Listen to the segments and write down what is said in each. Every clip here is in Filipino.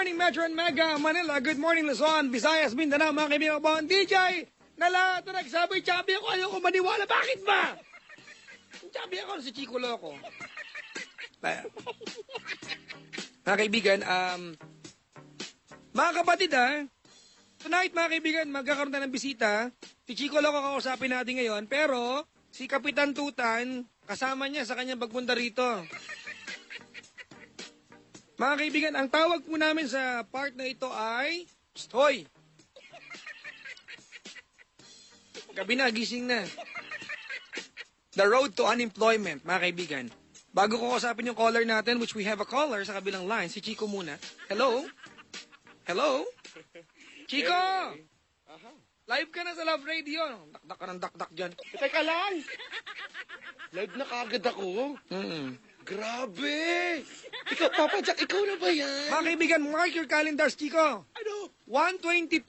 morning, Metro and Mega Manila. Good morning, Luzon, Visayas, Mindanao, mga kaibigan ko. DJ, na lahat na nagsabi, chubby ako, ayaw ko maniwala. Bakit ba? Chubby ako, si Chico Loco. Mga kaibigan, mga kapatid tonight mga kaibigan, magkakaroon na ng bisita. Si Chico Loco kakausapin natin ngayon, pero si Kapitan Tutan, kasama niya sa kanyang pagpunta rito. Mga kaibigan, ang tawag po namin sa part na ito ay... Hoy! Gabi na, gising na. The road to unemployment, mga kaibigan. Bago ko kausapin yung caller natin, which we have a caller sa kabilang line, si Chico muna. Hello? Hello? Chico! Live ka na sa Love Radio. Dakdak ka ng dakdak dyan. Teka lang! Live na kagad ako. Grabe! Ikaw, Papa Jack, ikaw na ba yan? Mga kaibigan, mark your calendars, Chico. Ano? 1:22,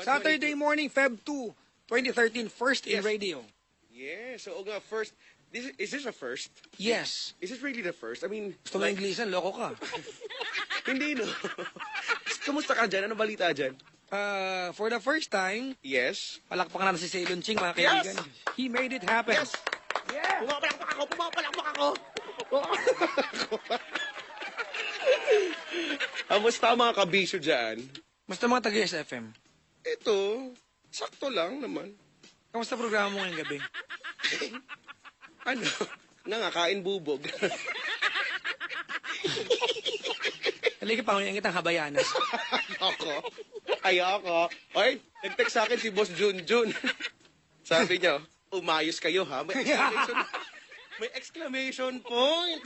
Saturday morning, Feb 2, 2013, first in Yes. radio. Yes, so nga, first. Is this a first? Yes. Is this really the first? I mean, Gusto mo Inglisan, loko ka. hindi no. Kamusta ka dyan? Ano balita dyan? For the first time, Yes. palakpakan natin si Ceylon Ching, mga kaibigan. Yes! He made it happen. Yes! Yeah! Pumapalakpak ako! Pumapalakpak ako! Kamusta ang mga kabisyo dyan? Basta mga taga-SFM. Ito, sakto lang naman. Kamusta programa mo ngayong gabi? Ano? Nangakain bubog. Halika pa, ngayon kitang habayanas. Ayoko. Oy, nag-text sa akin si Boss Junjun. Sabi niya, umayos kayo ha? May exclamation point.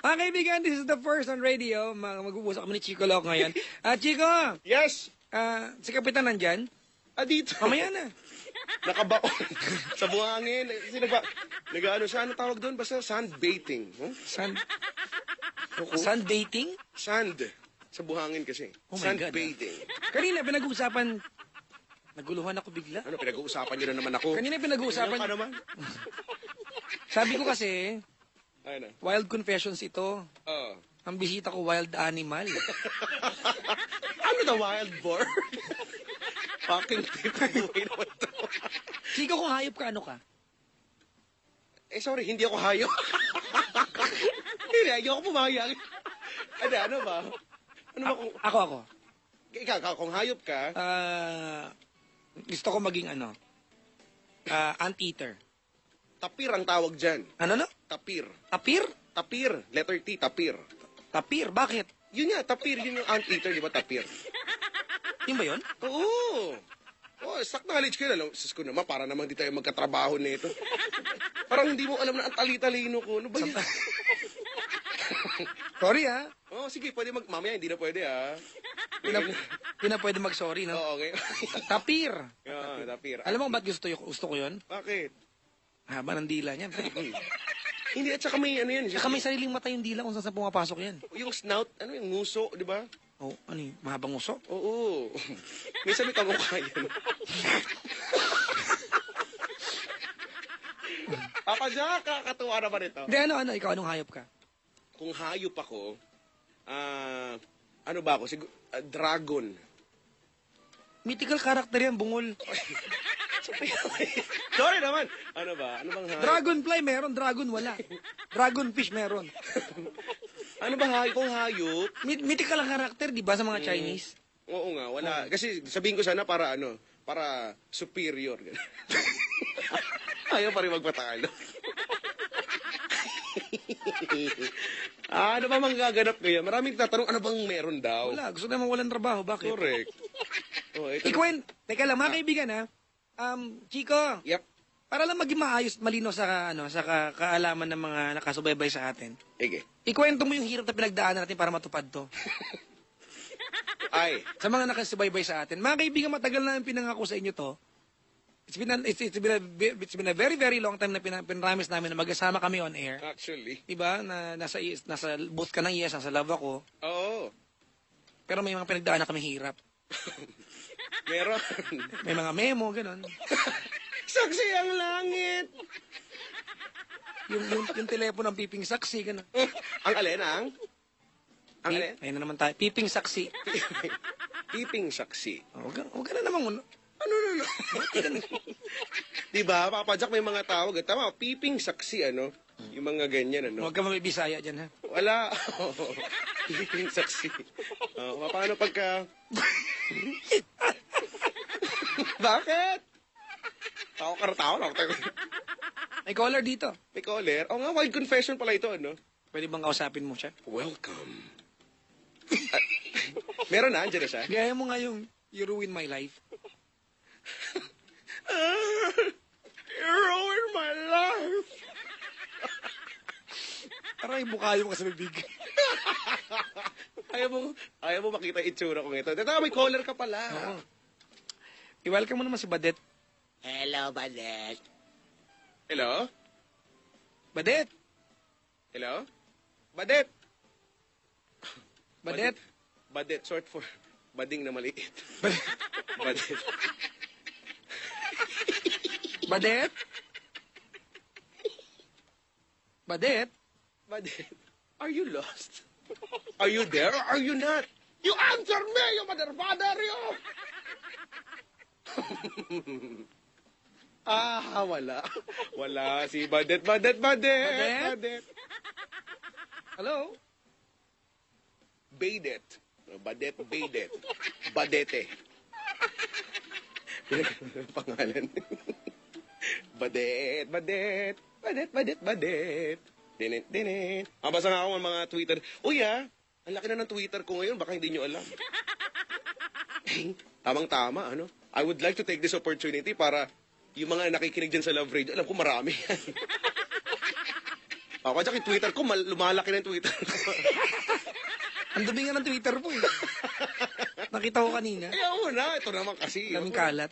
Mga kaibigan, this is the first on radio. Mag-uusap kami ni Chico Loco ngayon. Chico, Yes. si Kapitan nandyan? Dito. Mamaya na. Nakabaon. Sa buhangin. Kasi nag-ano siya, ano tawag doon? Basta sandbaiting. Huh? Sun dating? Sand. Sa buhangin kasi. Oh my God, Sandbaiting. Kanina pinag-uusapan, naguluhan ako bigla. Ano, pinag-uusapan niyo na naman ako. Kanina pinag-uusapan, Ano ka naman? sabi ko kasi, Ano? wild confessions ito. Oh. Ang bisita ko, wild animal. Ano the wild boar? Fucking buhay naman to. Chico, kung hayop ka, ano ka? Sorry, hindi ako hayop. Hindi, ayoko pumayag. Ano ba? Ano ba kung... Ako. Ikaw, kung hayop ka, Gusto ko maging anteater. tapir ang tawag dyan. Ano no? Tapir. Tapir? Tapir. Letter T, tapir. Tapir, bakit? Yun nga, tapir. Yun yung anteater, di ba? Tapir. Yun ba yun? Oo. Oh, stock knowledge ko na. Sus ko naman, para naman di tayo magkatrabaho nito. Parang hindi mo alam na ang tali-talino ko. Ano ba yan? Sorry Oh, sige, pwede mamaya, hindi na pwede Hindi na pwede mag-sorry, no? Oo, okay. Tapir. Tapir. Alam mo ba't gusto ko yun? Bakit? Haba ng dila niyan. Hindi, at saka may ano yan. Saka may sariling mata yung dila kung saan pumapasok yan. Yung snout, ano yung nguso, di ba? Oh, ano yung mahabang uso? Oo. Minsan may kamukha yan. Papa Jack, kakatuwa naman ito. Hindi, ikaw anong hayop ka? Kung hayop ako, ano ba ako? Dragon. Mythical character yan, bungol. Sorry naman. Ano ba? Ano bang hayop? Dragonfly meron, dragon wala. Dragonfish meron. Ano ba hayop? Kung hayop? Mythical character, di ba, sa mga Chinese? Oo nga, wala. Kasi sabihin ko sana para superior. Ayaw pa rin magpatalo. Ano ba gaganap ngayon? Maraming tatanong, ano bang meron daw? Wala, gusto naman walang trabaho, bakit? Correct. Ito. Teka lang, mga kaibigan Chico, Yep. para lang maging maayos, malino sa kaalaman ng mga nakasubaybay sa atin. Ige. Ikwento mo yung hirap na pinagdaanan natin para matupad to. Ay. Sa mga nakasubaybay sa atin. Mga kaibigan, matagal na pinangako sa inyo to. It's been a very, very long time na pinramis namin na magkasama kami on air. Actually. Diba? Na nasa booth ka ng yes, nasa love ako. Oo. Pero may mga pinagdaanan kami hirap. Meron. May mga memo, gano'n. Saksi ang langit. Yung telepono ng piping saksi, gano'n. Ang alin, ang? Ang alin? Ayun na naman tayo. Piping saksi. Piping saksi. Huwag ka na naman. Ano? Di ba, Papa Jack, may mga tawag. Tama, piping saksi, ano? Yung mga ganyan, ano? Huwag ka mamibisaya dyan, ha? Wala. Piping saksi. Paano pagka... Bakit? Tao. May caller dito. May caller? Oo nga, wild confession pala ito, ano? Pwede bang kausapin mo siya? Welcome. Meron na, andyan na siya. Gaya mo nga yung You Ruin My Life. You ruined my life. Aray, bukayo ka sa bibig. Ayaw mo makita yung itsura kong ito. Teka, may caller ka pala. Oo. I-welcome mo naman si Badet. Hello, Badet. Hello? Badet! Hello? Badet! Badet! Badet, short for bading na maliit. Badet. Badet? Badet? Badet, are you lost? Are you there or are you not? You answer me, you mother, you! Wala. Wala si Badet. Badet? Hello? Badet. Badet. Badete. Pangalan. Badet. Dinit. Basa nga ako ng mga Twitter. Uy, ang laki na ng Twitter ko ngayon. Baka hindi nyo alam. Tamang-tama, ano? I would like to take this opportunity para yung mga nakikinig dyan sa Love Radio, alam ko marami yan. Ako, tsaka yung Twitter ko, lumalaki na yung Twitter ko. Ang dumi nga ng Twitter po eh. Nakita ko kanina. Ayaw na, ito naman kasi. Daming kalat.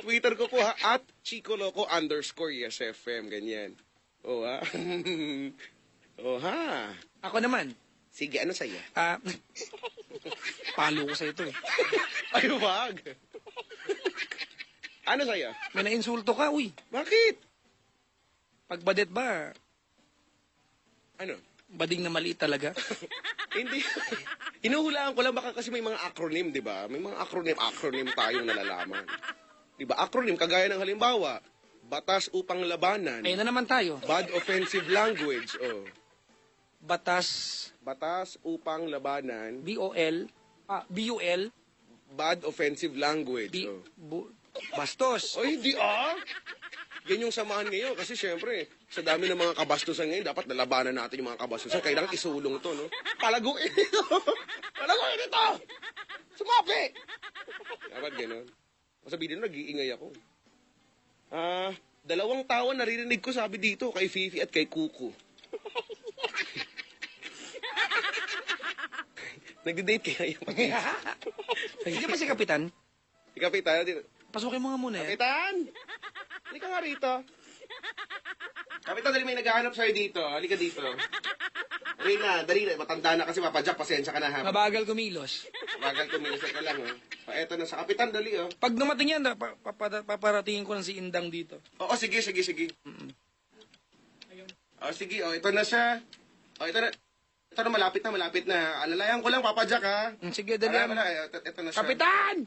Twitter ko po ha, @chicoloco_YesFM, ganyan. Oh ha? Oh ha? Ako naman. Sige, ano sa'yo? Palo ko sa ito eh. Ay, wag. Ano sa'yo? May na-insulto ka, uy. Bakit? Pag Badet ba, Ano? bading na maliit talaga. Hindi. Hinuhulaan ko lang baka kasi may mga acronym, di ba? May mga acronym tayong nalalaman. Di ba? Acronym, kagaya ng halimbawa, Batas upang labanan. Ayun na naman tayo. Bad offensive language. Oh. Batas, Batas upang labanan. BOL, BUL, Bad offensive language. B, Oh. bastos. Ay, hindi Yan yung samahan ngayon. Kasi syempre, sa dami ng mga kabastusan ngayon, dapat nalabanan natin yung mga kabastusan. Kailangan isulong to, no? Palaguin ito! Palaguin ito! Sumapi! Dapat gano'n. Masabihin na, nag-iingay ako. 2 taon naririnig ko sabi dito, kay Fifi at kay Kuku. Nagde-date kaya yung Sige pa si Kapitan. Si Kapitan, Pasukin mo nga muna eh. Kapitan! Halika nga rito. Kapitan, dali may naghahanap sa'yo dito. Halika dito. Dali na. Matanda na kasi, Papa Jack, pasensya ka na ha. Mabagal kumilos. Bagal kumilisay ka lang, ha. Eto na sa Kapitan, dali, oh. Pag dumating yan, paparatingin ko lang si Indang dito. Oo, sige. Sige, ito na siya. Ito na. Ito na, malapit na. Alalayan ko lang, Papa Jack, ha. Sige, dali. Ito na siya. Kapitan!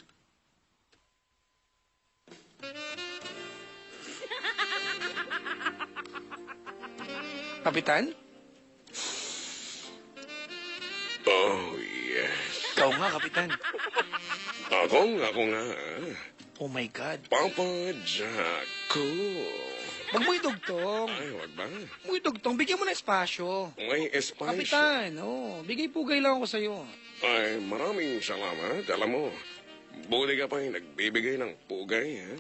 Kapitan? Oh, yes. Ikaw nga, Kapitan. Ako nga. Oh my God. Papa Jack ko. Huwag mo idugtong. Ay, wag ba? Huwag mo idugtong. Bigyan mo na espasyo. May espasyo. Kapitan, bigay-pugay lang ako sa'yo. Ay, maraming salamat. Alam mo, buti ka pa yung nagbibigay ng pugay, ha?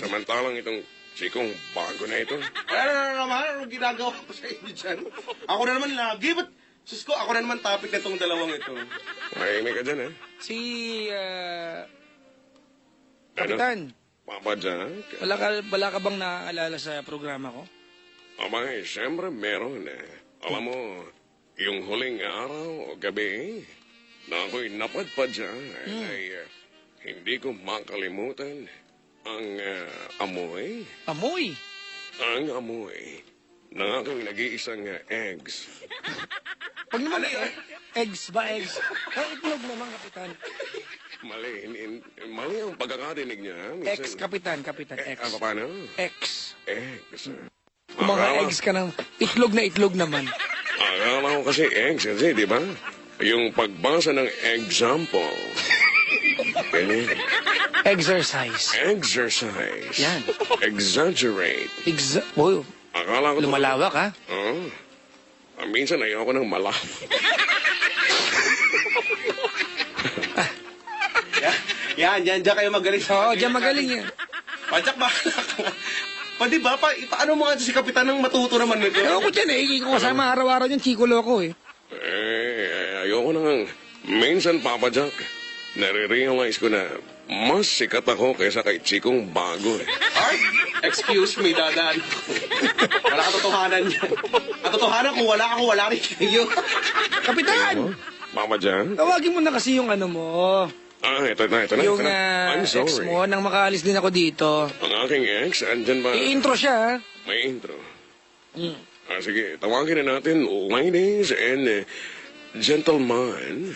Samantalang itong chikong bago na ito. Ano naman? Anong ginagawa ko sa inyo dyan? Ako na naman lagi. Ba't, sus ko, ako na naman topic na itong dalawang ito. Ay, may ka dyan, ha? Si, Kapitan, Papa Jack? wala ka bang naaalala sa programa ko? Abay, siyempre meron, eh. Alam mo, yung huling araw o gabi, na ako'y napadpad dyan, ay hindi ko makalimutan ang amoy. Amoy! Ang amoy ng aking nag-iisang eggs. Pag naman, Eggs ba, eggs? Itlog naman, Kapitan. Mali ang pagkakadinig niya. X, Kapitan, X. Paano? X. Eggs. Kung mga eggs ka ng itlog naman. Akala ko kasi eggs kasi, di ba? Yung pagbasa ng example. Ganyan. Exercise. Exercise. Yan. Exaggerate. Boy, Akala ko... lumalawak ha? Oo. Minsan ayoko ng malawak. Yan kayo magaling. Oo, diyan magaling yan. Pajak, bahala ka nga. Pwede ba? Paano mo nga si Kapitan ng matuto naman nito? Ewan ko dyan eh. Hindi ko kasama araw-araw yung Chico Loco eh. Ayoko nang... Minsan, Papa Jack, nare-realize ko na mas sikat ako kaysa kay Chikong bago eh. Ay, excuse me, dadan. Wala katotohanan yan. Katotohanan kung wala ako, wala rin kayo. Kapitan! Papa Jack? Tawagin mo na kasi yung ano mo. Ito na. Yung I'm ex sorry. mo, nang makaalis din ako dito. Ang aking ex, andyan ba? I-intro siya. May intro. Sige, tawagin na natin, ladies and gentlemen.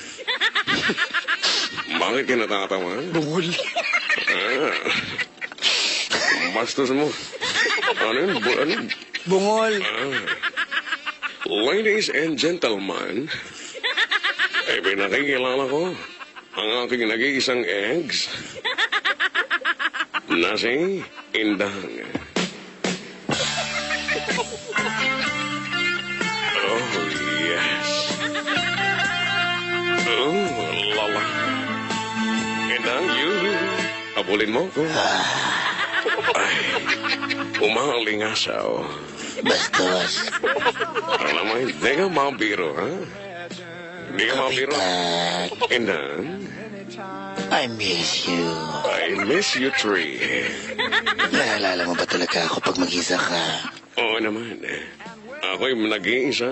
Bakit ka natatawa? Bungol. Bastos mo. Ano yun? Bungol. Ladies and gentlemen, pinakikilala ko ang aking nag-iisang eggs na si Indang. Oh, yes. Oh, lala. Indang, habulin mo ko. Ay, umalingasaw. Bastos. Alam mo, hindi ka mabiro, ha? Hindi ka mabiro. Kapitan, Indang, I miss you. I miss you, Tree. Naalala mo ba talaga ako pag mag-isa ka? Oo naman. Ako'y nag-iisa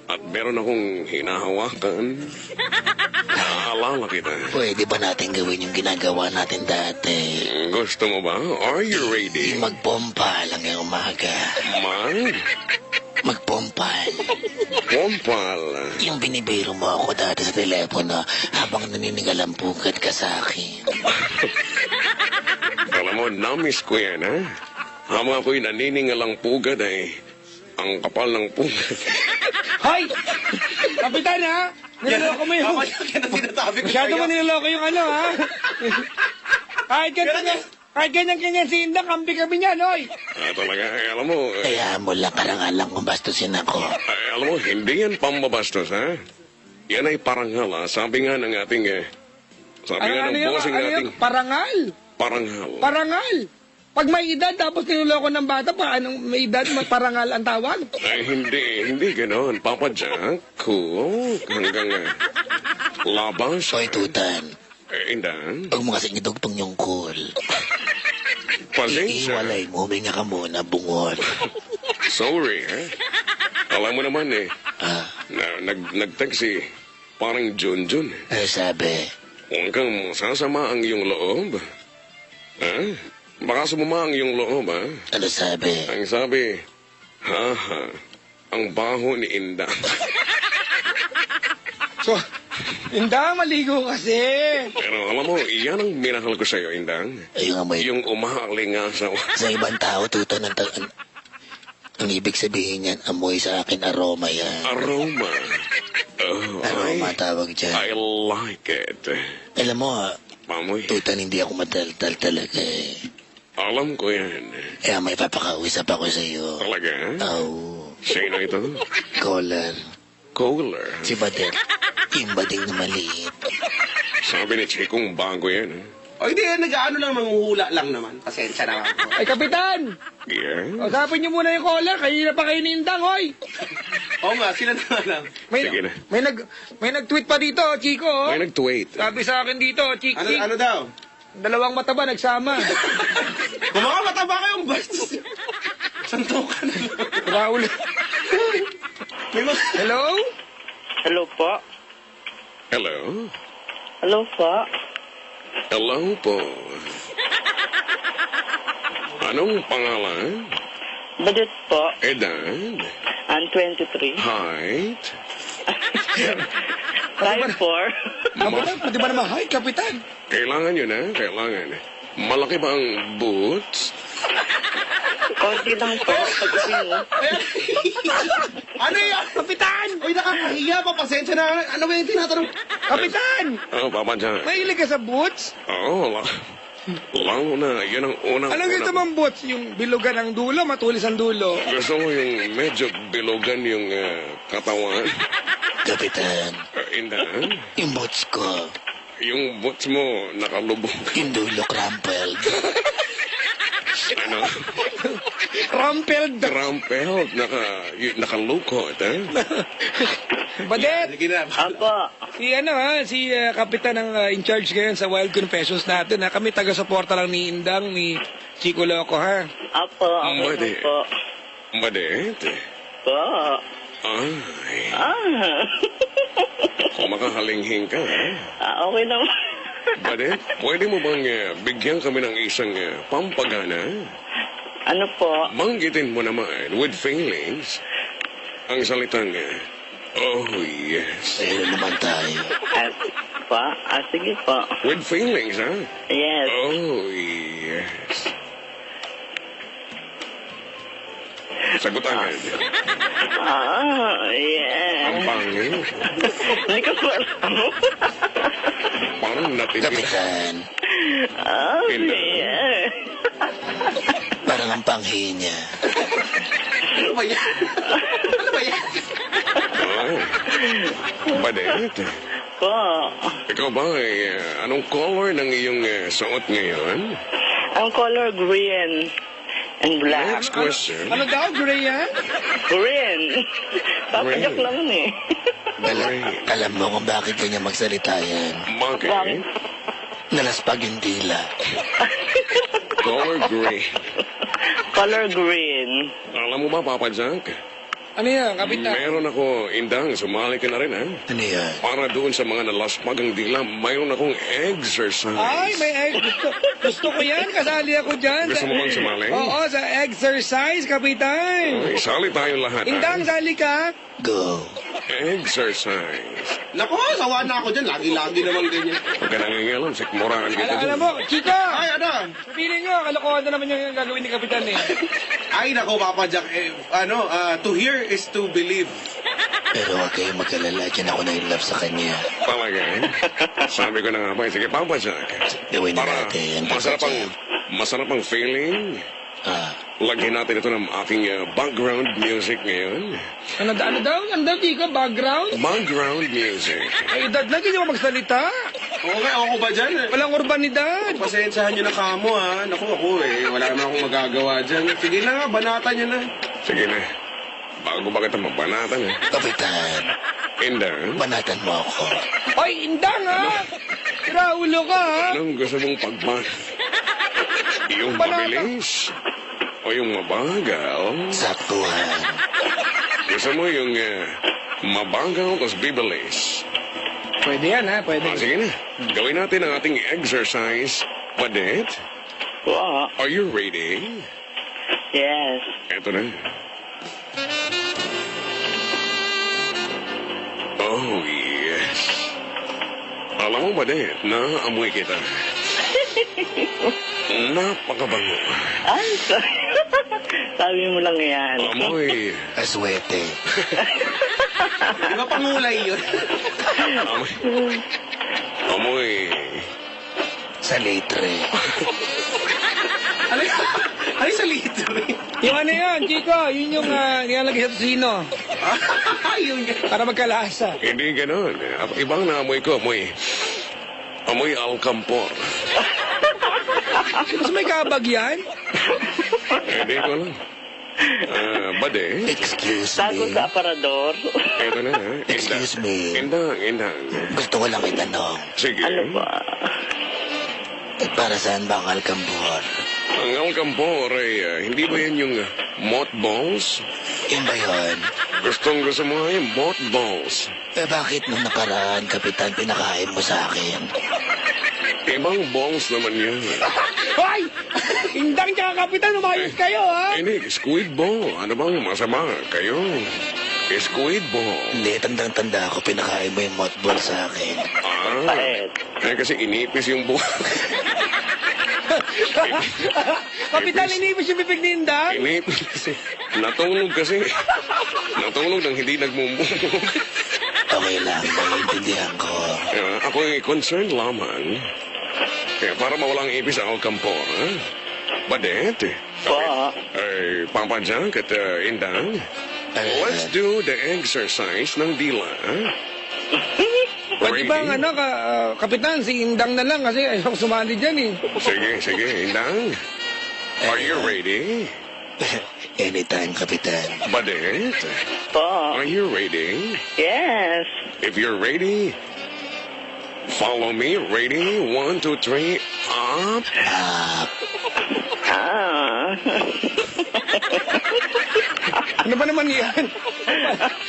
at meron akong hinahawakan. Naalala kita. Pwede ba natin gawin yung ginagawa natin dati? Gusto mo ba? Are you ready? Yung magpompa lang yung umaga. Magpompal. Pompal. Yung binibiro mo ako dati sa telepono habang naninigalampugat ka sa akin. Alam mo, namiss ko yan, ha? Habang ako'y naniningalang pugad ay ang kapal ng pugad. Hoy! Kapitan ha? Niloloko mo yung... Yan ang sinasabi ko Masyado sa'yo. mo niloloko yung ano ha? Kahit ganyan si Indang, kampi kami niyan, hoy! Talaga, alam mo, Kaya mo lang karangalang kung bastusin ako. alam mo, hindi yan pambabastos, ha? Yan ay parangal, ha? Sabi nga ng ating, sabi nga ng bossing nating, Parangal! parangal. Parangal! Pag may edad, tapos niloloko ng bata, paano may edad, parangal ang tawag? Ay, hindi ganoon. Papa Jack, cool, hanggang labas. Hoy, Tutan. Indang, Huwag mo kasing idugtong yung cool. pasensya. Iiwalay mo, huminga ka muna, bungol. Sorry, ha? Alam mo naman Ah, nag-text si parang Junjun. ano sabi? Huwag kang sasama ang iyong loob. Ha? Baka sumama ang iyong loob, ha? Ano sabi? Ang sabi, haha, ang baho ni Indang. So, Indang, maligo kasi. Pero alam mo, iyan ang minahal ko sa'yo, Indang. Ayun nga mo, Yung umaalingasaw. sa ibang tao, Tutan, ang ibig sabihin yan, amoy sa akin, aroma yan. Aroma. Oh, Aroma tawag dyan. I like it. Alam mo, Pamoy, Tutan, hindi ako madaldal talaga eh. alam ko yan. Kaya may papakausap ako sa iyo. Talaga? Oh, Sino ito? caller. Caller. Si Bading. Yung Bading na maliit. Sabi ni Chikong bago yan. O hindi, nag-ano lang, manguhula lang naman. Pasensya na ako. Ay, Kapitan! Yeah? Usapin niyo muna yung caller. Kanina pa kayo ni Indang, hoy! Oo nga, sila na lang. Sige na. May nag-tweet pa dito, Chico. oh. May nag-tweet. Sabi sa akin dito, Chik, Chik. Ano daw? Dalawang mataba nagsama. Kung mga mataba kayong bastos. Santo ka na lang. Raul. May mga... Hello? Hello po. Hello? Hello po. Hello po. Anong pangalan? Badut po. Edad? I'm 23. Height? Kayo po. Kapitan, pwede ba naman? Hi, Kapitan. Kailangan yun, ha? Kailangan. Malaki ba ang boots? Konti lang po. Pag-ising mo. Ano yan? Kapitan! Uy, nakakahiya pa. Pasensya na. Ano ba yung tinatanong? Kapitan! Oh, Papa Jack. Mahilig ka sa boots? Oo, lalo na. Yan ang unang... Anong gusto mong boots? Yung bilugan ang dulo, matulis ang dulo. Gusto mo yung medyo bilogan yung katawan? Kapitan, Indan? yung boots ko, Yung boots mo nakalubog. yung dulo crumpled. Ano? Rumpeled. Rampel. Nakalukot, ha? Badet! Sige na. Apo. Si Kapitan ang in charge ngayon sa Wild Confessions natin. Ha? Kami taga-suporta lang ni Indang, ni Chico Loco, ha? Apo. Okay Madi. lang po. Badet? Po. Ay, Ah. kung makahalinghing ka, ha? Okay naman. Badet, pwede mo bang bigyan kami ng isang pampagana? Ano po? Banggitin mo naman with feelings ang salitang, oh yes. Ayun naman tayo. Pa? Sige po. With feelings, ha? Yes. Oh yes. Sagot agad. Yes. Ang pangin. Hindi ko po alam. Parang natitira. Kapitan, Yes. parang ang panghi niya. Ano ba yan? Ano ba yan? Oh. Badet, Po. ikaw ba anong color ng iyong suot ngayon? Ang color green and black. Next question. Ano daw, Gray, ha? Green. Papadyak lang eh. Alam mo kung bakit ganyan magsalita yan. Bakit? Nalaspag yung dila. Color gray. Color green. Alam mo ba, Papa Jack? Ano yan, Kapitan? Meron ako, Indang, sumali ka na rin, ha? Ano yan? Para doon sa mga nalaspag ang dila, mayroon akong exercise. Ay, may egg. Gusto ko yan. Kasali ako dyan. Gusto mo bang sumali? Oo, sa exercise, Kapitan. Ay, sali tayo lahat, Indang, ha? sali ka. Go. Exercise. Naku, sawa na ako dyan. Lagi-lagi naman ganyan. Huwag ka nangingialam, sikmurahan kita Alam dyan. mo, Chico, Ay, ano? sabihin nyo, kalokohan na naman yung gagawin ni Kapitan eh. Ay, naku, Papa Jack. To hear is to believe. Pero huwag kayong mag-alala. Diyan ako na-inlove sa kanya. Talaga, eh? Sabi ko na nga ba, sige, Papa Jack. Gawin na Para natin. masarap ang feeling, lagyan natin ito ng aking background music ngayon. Ano daw, Chico? Background? Background music. Ay, edad na, hindi mo magsalita. Okay, ako ba dyan? Walang urbanidad. Pasensyahan nyo na kamo, ha? Naku, ako wala naman akong magagawa dyan. Sige na nga, banatan nyo na. Sige na. Bago ba kita magbanatan, eh? Kapitan, Indang, banatan mo ako. Ay, Indang, ha? Raulo ka, ha? anong gusto mong pagban? Yung Banata. mabilis? O yung mabagal? Saktuhan. Gusto mo yung mabagal tapos bibilis? Pwede yan, ha? Pwede. Sige na. Gawin natin ang ating exercise. Padet, Po. are you ready? Yes. Eto na. Oh, yes. Alam mo, Padet, naamoy kita. Napakabango. Ay, sorry. Sabi mo lang yan. Amoy. Aswete. Di ba pangulay yun? Amoy. Sa litre. Ano sa litro? Yung ano yan, Chico, yun yung nilalagay sa tusino. Yun yan. Para magkalasa. Hindi ganun. Ibang naamoy ko, amoy alcampor. Mas may kabag yan? Hindi ko lang. Bade, Excuse Tago me. sa aparador. eto na. Excuse me. Indang. Gusto ko lang itanong. Sige. Ano ba? Para saan ba ang alkambor? Ang alcampor ay, hindi ba yan yung mothballs? Yun ba yun? Gusto mo nga yung mothballs. Bakit nung nakaraan, Kapitan, pinakain mo sa akin? Ibang balls naman yan. Hoy! Indang tsaka Kapitan, umayos kayo, ha? Hindi, squid ball. Ano bang masama? Kayo. Squid ball. Hindi, tandang-tanda ako, pinakain mo yung mothball sa akin. Pait. Kasi inipis yung buhok. Kapitan, inibig yung bibig ni Indang? Inipis kasi. Natulog kasi. Natulog nang hindi nagmumumo. Okay lang, naiintindihan ko. Ako'y concerned lamang. Kaya para mawalang ipis ang kampo, ha? Badet. Po. Papa Jack at Indang. Let's do the exercise ng dila, ha? Pwede bang Kapitan, si Indang na lang kasi ayaw sumali dyan eh. Sige, Indang. Are you ready? Anytime, Kapitan. Badet, Po. are you ready? Yes. If you're ready, follow me. Ready? 1, 2, 3, up. Ah. Ano ba naman yan?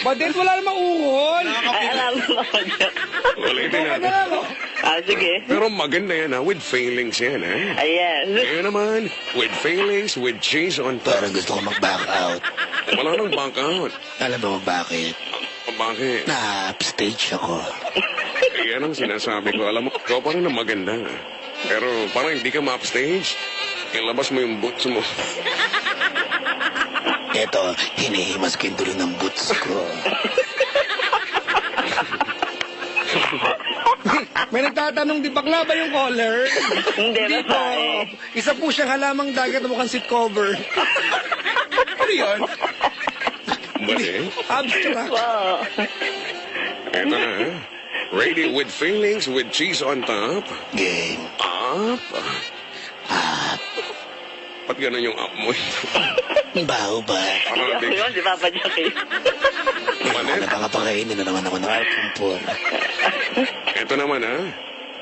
Badet, wala namang uhon. Ay, alam mo ako dyan. Ulitin natin. Sige. Pero maganda yan, ha? With feelings yan, ha? Ay, yes. Ngayon naman, with feelings, with cheese on top. Parang gusto ko mag-back out. Wala nang back out. Alam mo kung bakit? Bakit? Na-upstage ako. Yan ang sinasabi ko. Alam mo, ikaw pa rin ang maganda. Pero parang hindi ka ma-upstage. Ilabas mo yung boots mo. Eto, hinihimas ko yung dulo ng boots ko. May nagtatanong, di bakla ba yung caller? Hindi po. babae. Isa po siyang halamang dagat na mukhang seat cover. Ano yun? Bali, Abstract. Po. eto na, ha? Ready with feelings, with cheese on top. Game. Up. Ah, Ba't ganun yung up mo? baho ba? Parang Ako yun, si Papa Jack eh. Balit. Napakapakainin na naman ako ng alcohol. Eto naman, ha?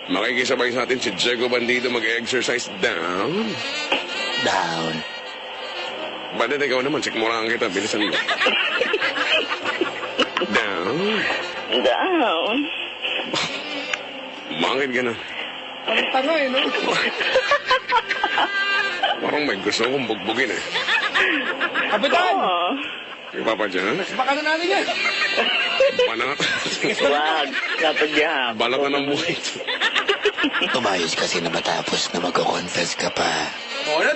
Makikisabay sa atin si Diego Bandido mag-exercise down. Down. Balit, ikaw naman, sikmuraan kita. Bilisan mo. Down. Down. Bakit ganun? Ang tanga eh, no? Parang may gusto kong bugbugin, eh. Kapitan! Oo. Yung Papa Jan, Baka na natin yan. Banat. Wag. Papa Jack. Balak ka ng buhit. Umayos kasi na matapos na magko-confess ka pa. O na,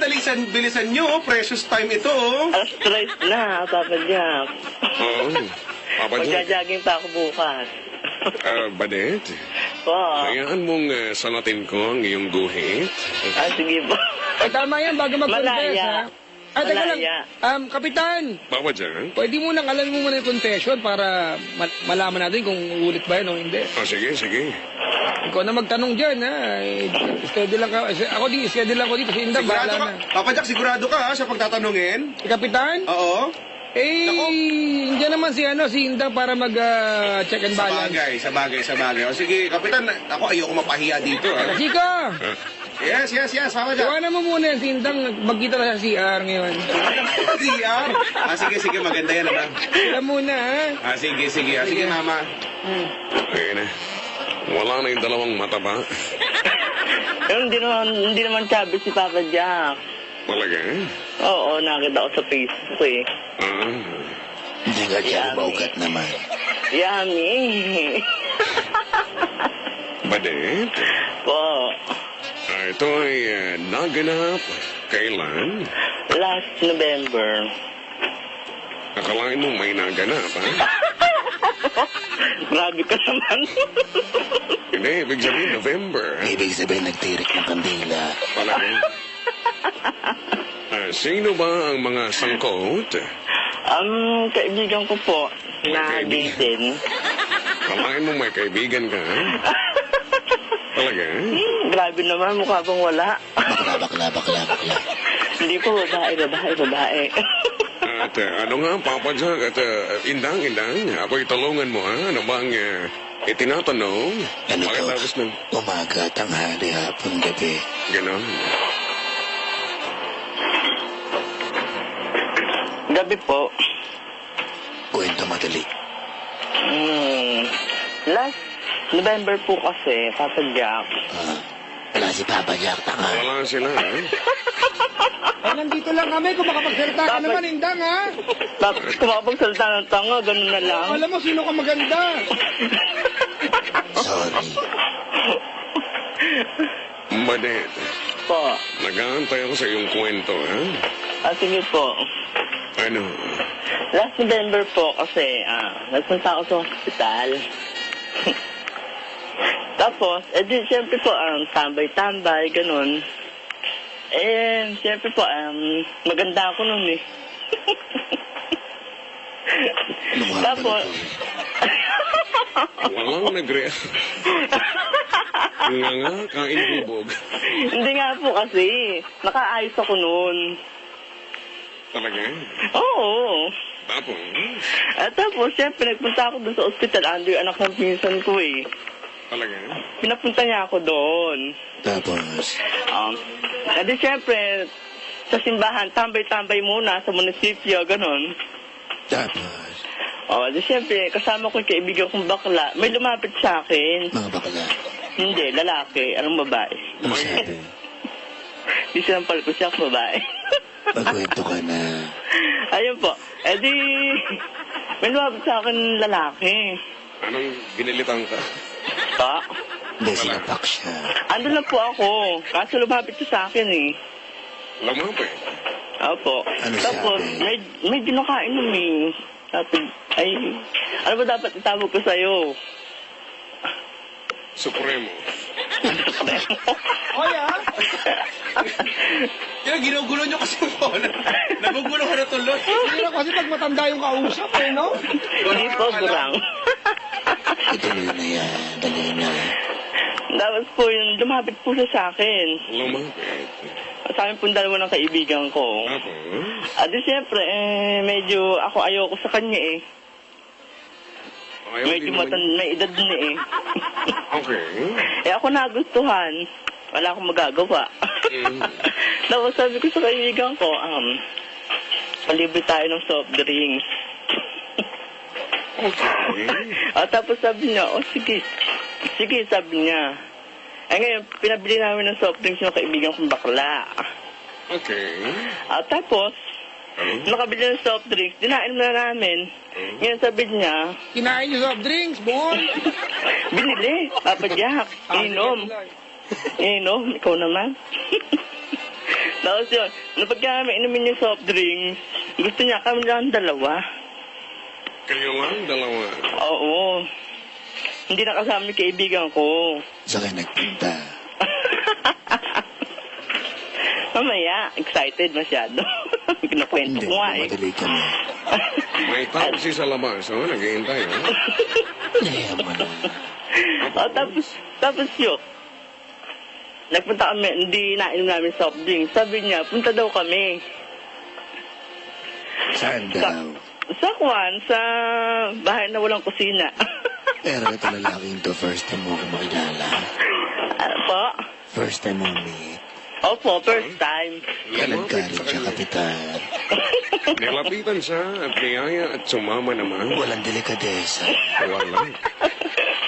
bilisan nyo. Precious time ito. Alas 3 na, Papa Jack. Oo. Papa Jan, Magja-jogging pa ako bukas. Badet, Po. hayaan mong salatin ko ang iyong guhit. Sige po. Ay, tama yan, bago mag-confess, Malaya. ha? Ay, teka lang. Malaya. Kapitan, Papa Jan, pwede mo nang alamin mo muna yung confession para malaman natin kung ulit ba yun o hindi. sige. Ikaw na magtanong dyan, ha? Schedule lang ka. Schedule lang ako dito. Si Inda, Sigurado bahala ka. na. Papa Jack, sigurado ka ha, sa pagtatanungin? Si Kapitan? Oo. Diyan naman si Inda para mag-check and balance. Sabagay. O sige, Kapitan, ako ayoko mapahiya dito ha. Chico! Yes, Papa Jack. Iwanan mo muna yan si Indang. Magkita na sa CR ngayon. CR? Sige, maganda yan naman. Sila muna, ha? Sige. Sige, Mama. ayun na. Wala na yung dalawang mata ba? Hindi naman sabi si Papa Jack. Talaga? Oo, nakita ko sa Facebook eh. Hindi ka siya umaugat naman. Yummy. Badet, Po. ito ay naganap kailan? Last November. Akalain mo may naganap, ha? Grabe ka naman. Hindi, ibig sabihin November. Ibig sabihin nagtirik ng kandila. Talaga? Sino ba ang mga sangkot? Kaibigan ko po na Kaibigan? din. Akalain mo may kaibigan ka, ha? Talaga? Grabe naman, mukha bang wala. Bakla. Hindi po, babae. At ano nga, Papa Jack at Indang, ako'y tulungan mo, ha? Ano bang itinatanong? Ano to? Pagkatapos ng Umaga, tanghali, hapon, gabi. gano'n. Gabi po. Kwento madali. Last November po kasi, Papa Jack. Wala si Papa Jack, tanga. Wala sila, ha? Ay, nandito lang kami. Kung makapagsalita ka Dapat- naman, Indang, ha? Tapos kumapagsalita ng tanga, ganun na lang. Alam mo, sino ka maganda? Sorry. Madet, Po. nag-aantay ako sa iyong kwento, ha? Sige po. Ano? Last November po kasi, nagpunta ako sa hospital. Tapos, di, siyempre po, tambay-tambay, ganun. Siyempre po, maganda ako nun eh. Lumabas Tapos, Walang nag-react. Nga, kain bubog. hindi nga po kasi, nakaayos ako nun. Talaga? Oo. Tapos, Tapos, siyempre, nagpunta ako doon sa ospital. Ando yung anak ng pinsan ko eh. talaga? Pinapunta niya ako doon. Tapos, Di siyempre, sa simbahan, tambay-tambay muna sa munisipyo, ganun. tapos, Di siyempre, kasama ko yung kaibigan kong bakla. May lumapit sa akin. mga bakla. Hindi, lalaki. Anong babae? Ano sabi? Di sinampal ko siya kung babae. Magkwento ka na. Ayun po. Di, may lumapit sa akin lalaki. Anong ginilitan ka? Pa? Hindi, sinapak siya. Ando lang po ako. Kaso lumapit siya sa akin eh. Lamapit. Opo. Ano Tapos, sabi? may dinakainom eh. Sabi, ay, ano ba dapat itawag ko sa'yo? Supremo. Oy, ha? Kaya ginugulo nyo kasi po. Nagugulo ka na tuloy. Hindi na kasi pag matanda yung kausap, eh, no? Hindi po, burang. Ituloy na yan. Dali na. Tapos po yun, lumapit po siya sa akin. Lumapit. Sa amin po dalawa ng kaibigan ko. Tapos, Di siyempre, medyo ako ayoko sa kanya eh. ayaw Medyo din naman. may edad na eh. Okay. Ako nagustuhan. Wala akong magagawa. Mm. Tapos sabi ko sa kaibigan ko, palibre tayo ng soft drinks. Okay. Tapos sabi niya, sige. Sige, sabi niya. Ngayon, pinabili namin ng soft drinks ng kaibigan kong bakla. Okay. Tapos, nakabili ng soft drinks, dinainom na namin. Ngayon sabi niya, Kinain yung soft drinks, bon. binili, Papa Jack, inom. Inom, ikaw naman. Tapos yun, napagka namin inumin yung soft drinks, gusto niya kami lang dalawa. Kayo lang, dalawa. Oo. Hindi nakasama yung kaibigan ko. Sa kayo nagpunta. Mamaya, excited masyado. Kinakwento Hindi, ko nga eh. madali ka na. May taxi sa labas, oh, naghihintay, oh. Kaya mo na. Tapos yun, nagpunta kami, hindi nainom namin soft drink. Sabi niya, punta daw kami. Saan daw? Sa bahay na walang kusina. Pero ito lalaking to, first time mo ko makilala. Ano po? First time mo meet. Opo, first time. Kalagkarin siya, kapitan. Nilapitan siya at niyaya at sumama naman. Walang delikadesa. Wala.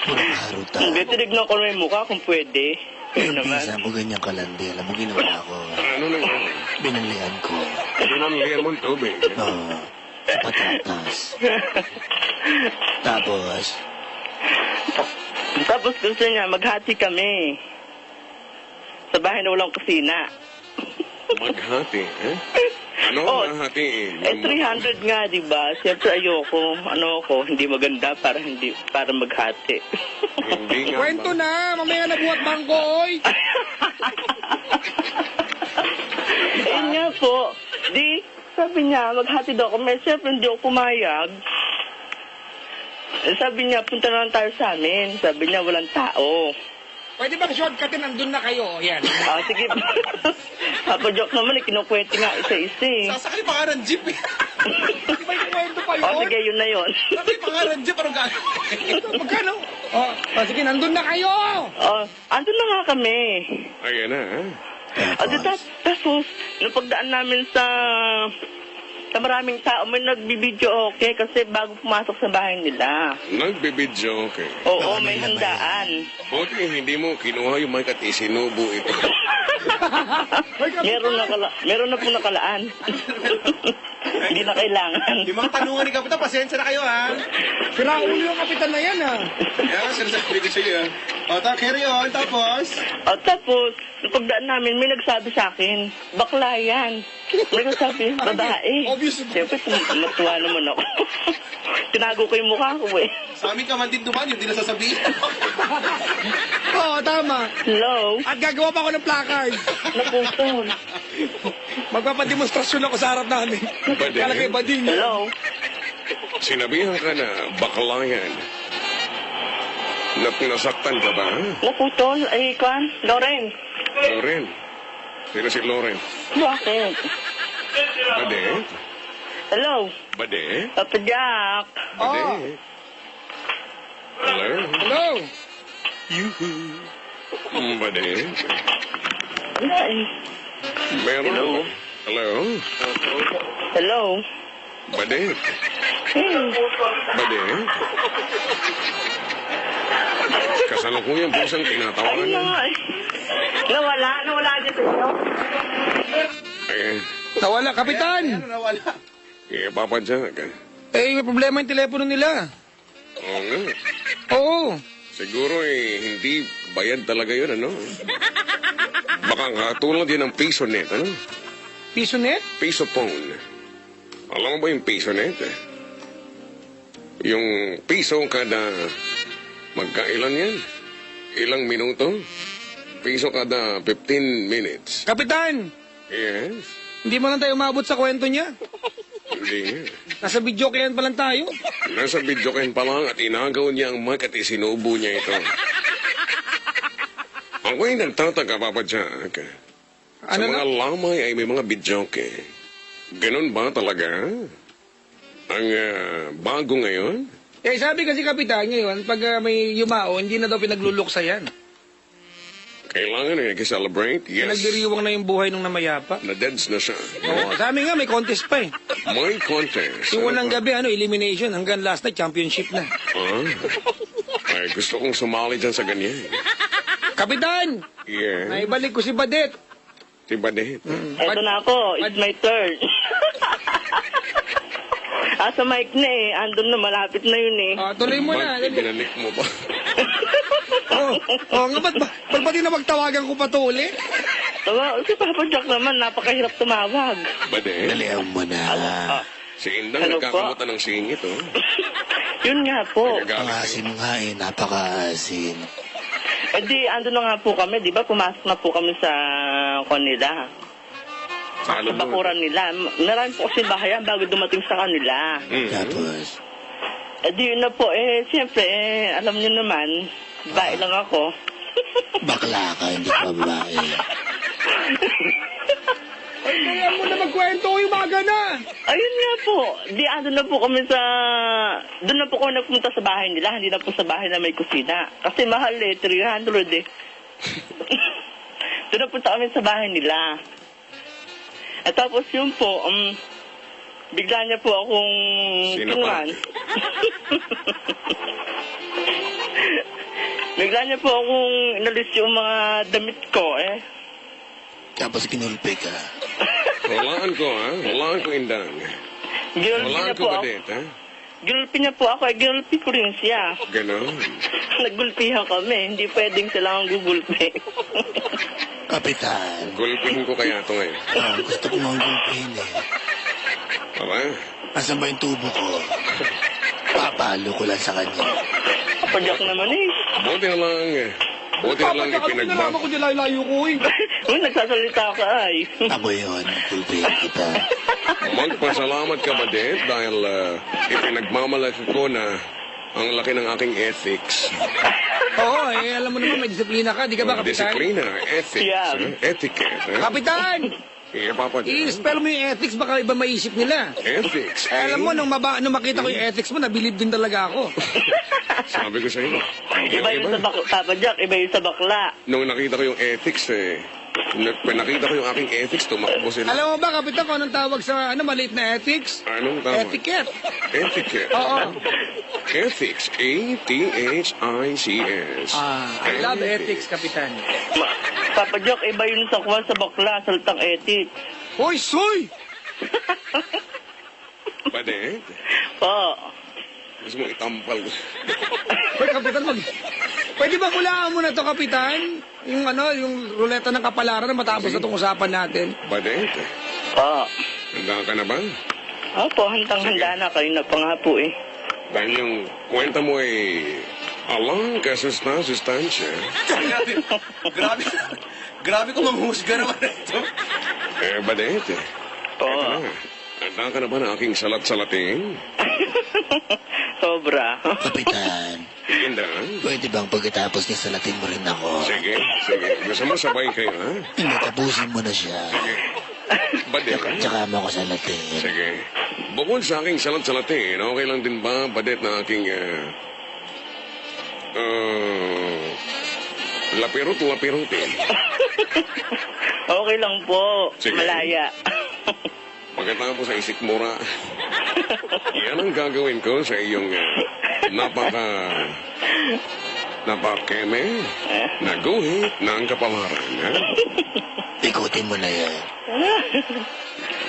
Puro kaharutan. Hindi, tinignan ko na yung mukha kung pwede. Yun naman. Pisa mo ganyan kalandi. Alam mo, ginawa ko. Ano na yun? Binalian ko. Pinanlihan mo tubig. Oo. Sa patatas. Tapos, Tapos gusto niya, maghati kami. Sa bahay na walang kusina. Maghati, eh? Ano Oh, ang hahatiin? 300 nga, di ba? Siyempre ayoko, hindi maganda para maghati. Hindi nga Kwento ba? na, mamaya na buhat bangko, oy. Ayun nga po. Di, sabi niya, maghati daw kami. Siyempre hindi ako pumayag. Sabi niya, punta na lang tayo sa amin. Sabi niya, walang tao. Pwede bang shortcutin, nandun na kayo? Yan. Sige. Papa Joke naman, kinukwento nga isa-isa eh. Sasakay pa nga ng jeep eh. May kwento pa yun. Sige, yun na yun. Sasakay pa nga ng jeep. Anong gagawin? Magkano? Sige, nandun na kayo. Andun na nga kami. Ayan na, eh? tapos, Tapos, nung pagdaan namin sa Sa maraming tao, may nagbibidyo okay kasi bago pumasok sa bahay nila. Nagbibidyo, okay. Oo, may handaan. Buti hindi mo kinuha yung mic at isinubo ito. Meron na po nakalaan. Hindi na kailangan. Yung mga tanungan ni Kapitan, pasensya na kayo, ha? Sira ulo yung kapitan na yan, ha? Yan, sinasabi ko sa iyo. O, carry on, tapos? O tapos, nung pagdaan namin, may nagsabi sa akin, bakla yan. May nagsabi, babae. Obvious. Siyempre, natuwa naman ako. Tinago ko yung mukha ko eh. Sa amin ka man din duman, yung di nasasabihin. Oo, tama. Hello? At gagawa pa ako ng placard. Naputol. Magpapademonstrasyon ako sa harap namin. Bading. Kalagay bading. Hello? Sinabihan ka na, bakla yan. Nasaktan ka ba? Naputol? Ay, Kwan? Loren? Loren. Sino si Loren? Bakit? Bade? Hello? Bade? Papa Jack? Bade? Oh. Hello? Hello. Bade? Ay. Meron? Hello? Hello? Hello? Bade? Hey. Bade? Kasalukuyan po siyang Ay, tinatawanan. no. Nawala dyan sa inyo. Eh, Nawala, kapitan. Nawala. papadyak. Eh, may problema yung telepono nila. Oo nga. Oo. Siguro hindi bayad talaga yun, ano? Baka nga tulad yan ng piso net, ano? Piso net? Piso phone. Alam mo ba yung piso net? Yung piso kada magkailan yan? Ilang minuto? Piso kada 15 minutes. Kapitan, Yes. hindi mo lang tayo umabot sa kwento niya. Hindi nga. Nasa video kaya pa lang tayo. Nasa video kain pa lang at inagaw niya ang mic at isinubo niya ito. Ako'y nagtataka, Papa Jack. Sa Ano mga na? lamay ay may mga bidyoke. Ganon ba talaga? Ang bago ngayon? Eh, sabi kasi kapitan ngayon, pag may yumao, hindi na daw pinagluluksa yan. Kailangan nag-celebrate? Yes. Nagdiriwang na yung buhay nung namayapa. Na-deads na siya. Oo, sa amin nga, may contest pa eh. May contest. Yung unang Ano pa? gabi, elimination. Hanggang last night, championship na. Ah. Ay, gusto kong sumali dyan sa ganyan. Kapitan! Yeah. Naibalik ko si Badet. Si Badet. Eto na ako. It's my turn. Sa mic na eh. Andun na, malapit na yun eh. Tuloy mo na. Ba't ibinanik mo ba? Nga ba't pati na magtawagan ko pa to ulit? Si Papa Jack naman, napakahirap tumawag. Badet? Dalihan mo na. Si Indang Hello nagkakamutan ng singit, oh. Yun nga po. Nagagalit. Ang asim nga eh, napaka-asim. Eh di, andun na nga po kami, di ba? Pumasok na po kami sa kanila. Sa Sa bakuran nila. Marami po kasi bahayan bago dumating sa kanila. Tapos, Eh di yun na po, siyempre, alam niyo naman, babae lang ako. bakla ka, hindi ka babae. Ay, kaya mo na magkwento, umaga na. Ayun nga po, di andun na po kami sa, doon na po kami nagpunta sa bahay nila, hindi na po sa bahay na may kusina. Kasi mahal 300 eh. Doon na punta kami sa bahay nila. At tapos yun po, bigla niya po akong Sino pa? kinuhan. Bigla niya po akong inalis yung mga damit ko eh. Tapos kinulpi ka. Walaan ko, ha? Walaan ko, Indang. Ginulpi Walaan niya ko, po ako. Badet, ha? Ginulpi niya po ako, ginulpi ko rin siya. Ganon. Naggulpihan kami, hindi pwedeng sila ang gugulpi. Kapitan, Gulpin ko kaya ito ngayon. gusto ko mong gulpin eh. Aba? Asan ba yung tubo ko? Papalo ko lang sa kanya. Kapadyak naman eh. Buti na lang ipinagba. Pinalaman ko dyan layo-layo ko eh. Uy, nagsasalita ka ay. Ako yun, gulpin kita. Magpasalamat ka, Badet, dahil ipinagmamalaki ko na ang laki ng aking ethics. Oo, alam mo naman, may disiplina ka. Di ka ba, kapitan? Disiplina, ethics, Yeah. etiquette. Kapitan! Iya, Papa Jack. I-spell mo yung ethics, baka iba maisip nila. Ethics. Alam mo, nung makita ko yung ethics mo, nabilib din talaga ako. Sabi ko sa iyo. Iba yung sa bakla, Papa Jack, iba yung sa bakla. Nung nakita ko yung ethics, Nakita ko yung aking ethics, tumakbo sila. Alam mo ba, Kapitan, kung anong tawag sa maliit na ethics? Anong tawag? Etiquette. Etiquette. Oo. Ethics. A-T-H-I-C-S. I love ethics, Kapitan. Papa Jack, iba yun sa kwan sa bakla, saltang etik. Hoy, soy! Badet? Po. Gusto mo itampal ko. Hoy, Kapitan, pwede ba hulaan mo na to, Kapitan? Yung yung ruleta ng kapalaran na matapos na itong usapan natin. Badet? Po. Handa ka na ba? Opo, handang-handa na kayo na pa nga po eh. Dahil yung kwenta mo ay alang sustansya. Grabe ko manghusga naman ito. Badet, Po. handa ka na ba na aking salat-salatin? Sobra. Kapitan, Ganda. pwede bang pagkatapos ni salatin mo rin ako? Sige, sige. Gusto mo sabay kayo, ha? Hindi, tapusin mo na siya. Badet, Tsaka mo ako salatin. sige. Bukod sa aking salat-salatin, okay lang din ba, Badet, na aking, lapirot-lapirotin? Okay lang po. Sige. Malaya. Pagkatapos sa isikmura, yan ang gagawin ko sa iyong napakeme na guhit ng kapalaran. Ha? Ikutin mo na yan.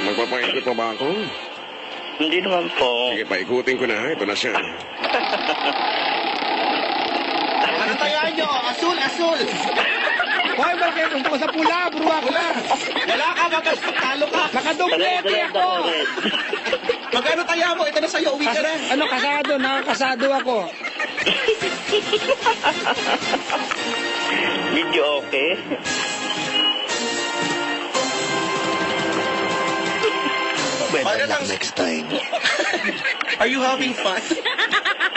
Magpapaikot pa ba ako? Hindi naman po. Sige, paikutin ko na. Ito na siya. Ano tayo nyo? Asul, asul. Hoy, bakit? Punta ko sa pula, buruwa ko na. Wala ka, talo ka. Nakadoblete Red, ako. red. Magkano tayo mo? Ito na sa'yo, uwi ka na. Kasado, nakakasado ako. Video okay? Better luck next time. Are you having fun?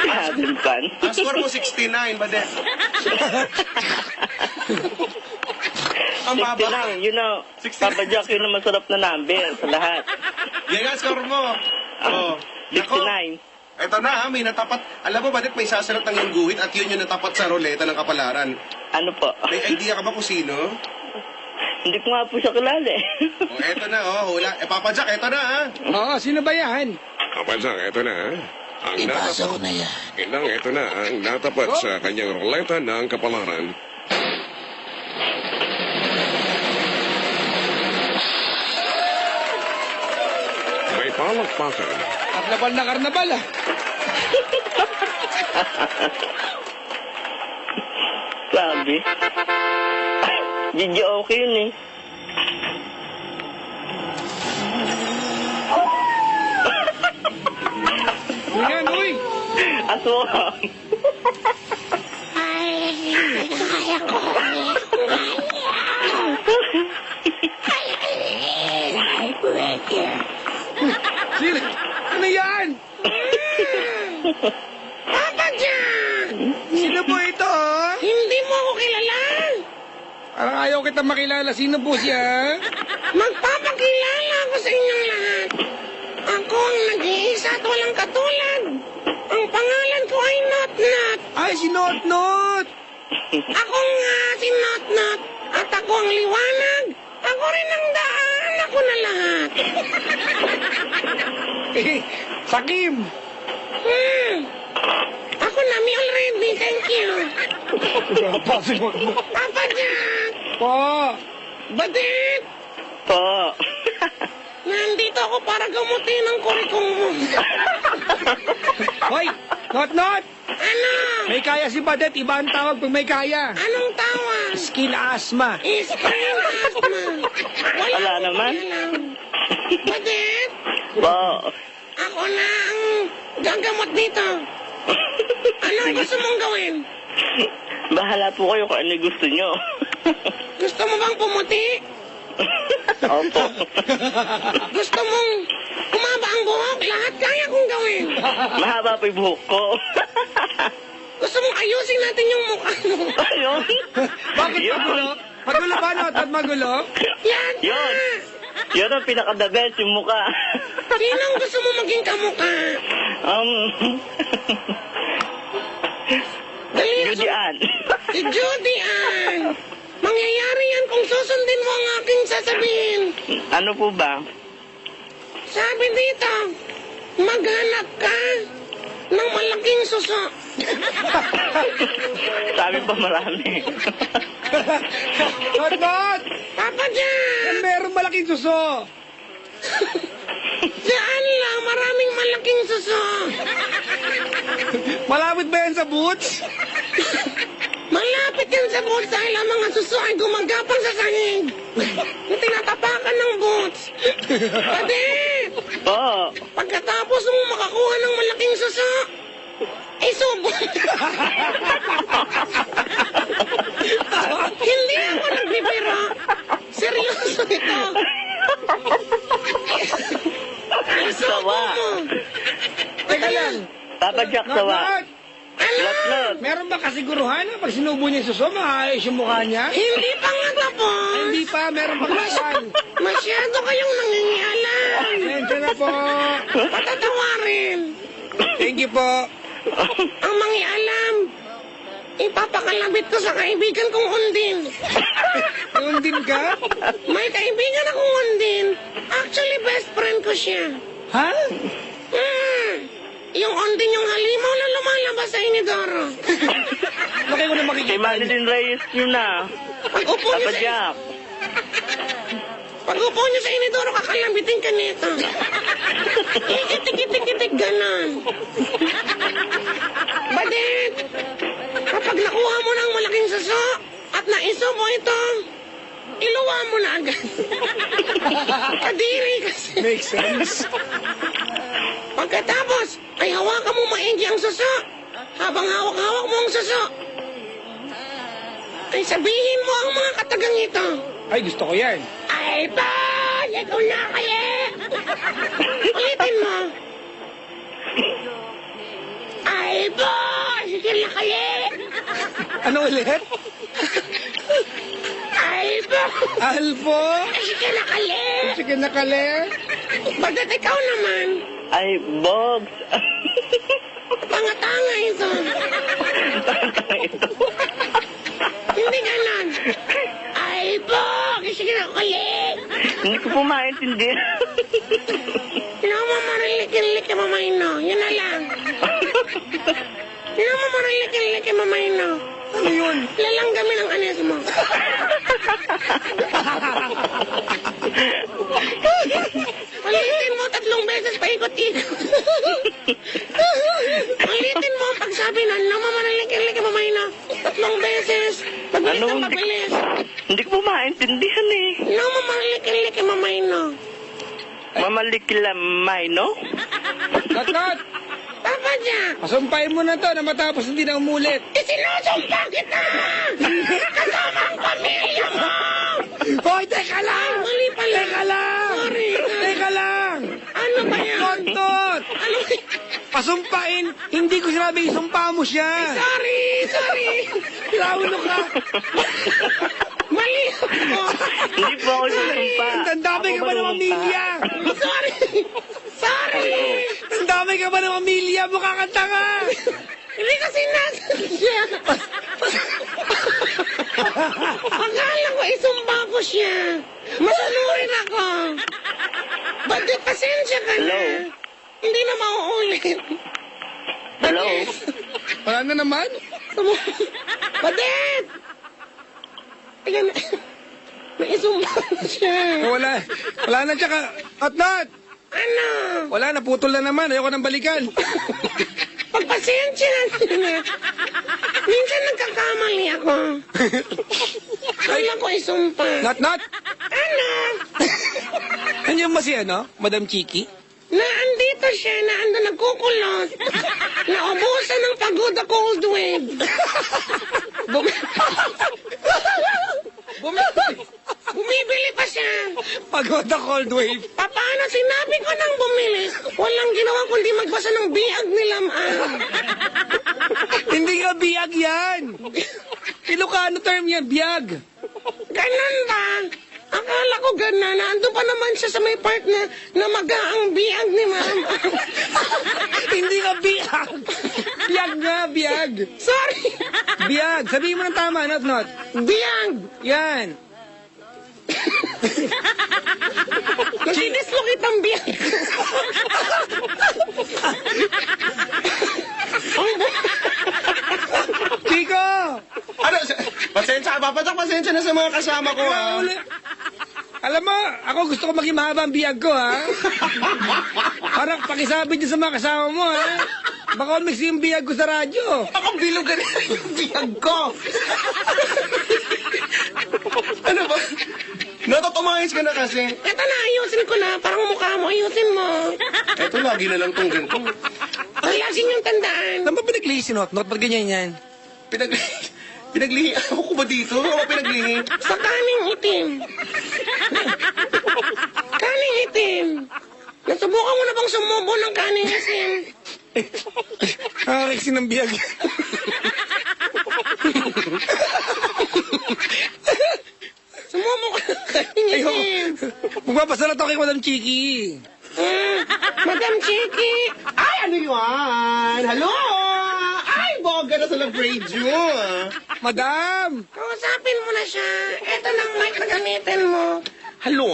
Having fun? Ang score mo 69, Badet. Ang 60 baba. lang, you know. 60. Papa Jack, yun ang masarap na number sa lahat. Yan ang score mo. Oh. Nako. 69. Ito na, may natapat. Alam mo, Badet, may sasalat ng yung guhit at yun yung natapat sa roleta ng kapalaran. Ano po? May idea ka ba kung sino? Hindi ko nga po siya kilala eh. Oh, eto na, hula. Papa Jack, eto na, ha? Oo, sino ba yan? Kapansak, ito na. Ang Ipasa ko natapat, na yan. inang ito na ang natapat sa kanyang ruleta ng kapalaran. May palakpakan. Karnabal na karnabal, ah. Sabi. Video okay yun eh. Yan, uy. Aswang. Sino? Ano yan? Papa Jack! Sino po ito, oh? Hindi mo ako kilala. Parang ayaw kita makilala. Sino po siya? Magpapakilala ako sa inyong lahat. Ako ang nag-iisa at walang katulad. Ang pangalan ko ay Not Not. Ay, si Not Not. Ako nga si Not Not. At ako ang liwanag. Ako rin ang daan. Ako na lahat. Sakim. Ako na, me already. Thank you. Papa Jack. Po. Badet. Po. Nandito ako para gamutin ang kurikong mo. Hoy, Not Not. Ano? May kaya si Badet. Iba ang tawag pag may kaya. Anong tawag? Skin asthma. Iskin asthma. Wala naman. Badet, Po. ako na ang gagamot dito. Anong gusto mong gawin? Bahala po kayo kung ano gusto nyo. Gusto mo bang pumuti? Opo. Gusto mong humaba ang buhok? Lahat kaya kong gawin. Mahaba pa yung buhok ko. Gusto mong ayusin natin yung mukha mo? Ayun. Bakit magulo? Magulo ba, Not Not? Magulo? Yan Yun. na. Yun ang pinaka-the best, yung mukha. Sinong gusto mo maging kamukha? Dali na. Judy Ann. Si Judy Ann. Mangyayari yan kung susundin mo ang aking sasabihin. Ano po ba? Sabi dito, maghanap ka ng malaking suso. Sabi pa marami. Not! Papa Jack, Meron malaking suso. saan lang maraming malaking suso? Malapit ba yan sa boots? Malapit yan sa boots dahil ang mga suso ay gumagapang sa sahig. Yung tinatapakan ng boots. Pwede! Oo. Pagkatapos mo makakuha ng malaking suso, isubo. Hindi ako nagbibiro. Seryoso ito. Isubo Sawa. mo. Teka lang. Papa Jack, sawa. Not! Lot. Meron ba kasiguruhan na pag sinubo niya yung suso, maayos yung mukha niya? Hindi pa nga tapos. Hindi pa, meron pang lasan. Masyado kayong nangingialam. Mention na po. Patatawarin. Thank you po. Ang mangialam. Ipapakalabit ko sa kaibigan kong undin. Yun din ka? May kaibigan akong undin. Actually, best friend ko siya. Ha? Yung undin yung halimaw na lumalabas sa inidoro. Laki ko na Kay makikita. Madeline Reyes yun na. Pag-upo niyo Papa sa, Jack. pag-upo niyo sa inidoro, kakalabitin ka nito. Ikitik-itik-itik, ganon. Badit, kapag nakuha mo ng malaking suso at naiso mo ito, iluwa mo na agad. Kadiri kasi. Makes sense. Pagkatapos, ay hawakan mo maigi ang suso. Habang hawak-hawak mo ang suso, ay sabihin mo ang mga katagang ito. Ay, gusto ko yan. Ay ba, ikaw na kaya. Ulitin mo. Ay ba, sige na kaya. Ano ulit? Ay ba, Alpo? sige na kaya. Sige na kale. Bagat ikaw naman. Ay, Bogs. Tanga-tanga ito. Hindi ganon. Ay ba, sige na kaya. Hindi ko po maintindihan. Namamarilik-ilik ka mamayno. Yun na lang. Namamarilik-ilik ka mamayno. Ano yun? Lalanggamin ang anes mo. Ulitin mo 3 beses paikot-ikot. Ulitin mo ang pagsabi na namamarilik-ilik ka mamayno. 3 beses. Mabilis Ano? ang mabilis. Hindi ko po maintindihan eh. Namamarilik-ilik ka mamayno. Mamaliklamay, no? Not! Papa Jack, Pasumpain mo na to na matapos hindi na umulit. isinusumpa kita! Kasama ang pamilya mo! Hoy, teka lang! Mali pala. Teka lang! Sorry. Teka lang! Ano ba yan? Kontot! Ano? Pasumpain! Hindi ko sinabi isumpa mo siya! Sorry. Laulo ka! Mali ako. Hindi po ako susumpa. Ang dami ka ba ng pamilya? Sorry. Ang dami ka ba ng pamilya? Mukha kang tanga! Hindi kasi siya. Akala ko isumba ko siya. Masunurin ako. Ba't pasensya ka na? Hello? Hindi na mauulit. Hello? Wala na naman? Badet! Ayan, may isumba na siya. Wala na tsaka... Not! Ano? Wala na, putol na naman. Ayoko nang balikan. Pagpasensya na. Minsan nagkakamali ako. Kala ko isumpa. Not! Ano? Nandiyan ba si ano? Madam Chiki? Naandito siya, naando nagkukulot. Naubusan ng pagoda cold wave. Bumibili pa siya. Pagoda cold wave. Paano sinabi ko nang bumili? Walang ginawa kundi magbasa ng biag nila. Hindi nga biyag yan. Ilocano term yan, biyag. Ganon ba? Akala ko ganon. Ando pa naman siya sa may part na magaang biag ni mama. Hindi nga biyag. Biyag nga, biyag. Sorry. Biyag. Sabihin mo ng tama, not. Biag. Yan. Nagdidislocate ang biyag. Chico! Ano? Pasensya, Papa Jack, pasensya na sa mga kasama ko, ha? Alam mo, ako gusto ko maging mahaba ang biyag ko, ha? Parang pakisabi niyo sa mga kasama mo, ha? Baka umiksi yung biyag ko sa radyo. Ako bilog ka yung biyag ko. Ano ba? Natutumayos ka na kasi. Eto na, ayusin ko na. Parang mukha mo, ayusin mo. Eto, lagi na lang tong ganito. Ayusin yung tandaan. Saan ba pinaglihi si Not? Ba't ganyan yan? Pinaglihi. Ako ko ba dito? Ako pinaglihi. Sa kaning itim. Kaning itim. Nasubukan mo na bang sumubo ng kaning itim? Nakakiksi ng biyag. Sumubo ka ng kaning itim. Magpapasalat ako kay Madam Chiki. Madam Chiki. Ay, ano yun? Hello? Ay, bongga na celebrate you. Madam! Kausapin mo na siya. Eto ng mic na gamitin mo. Hello?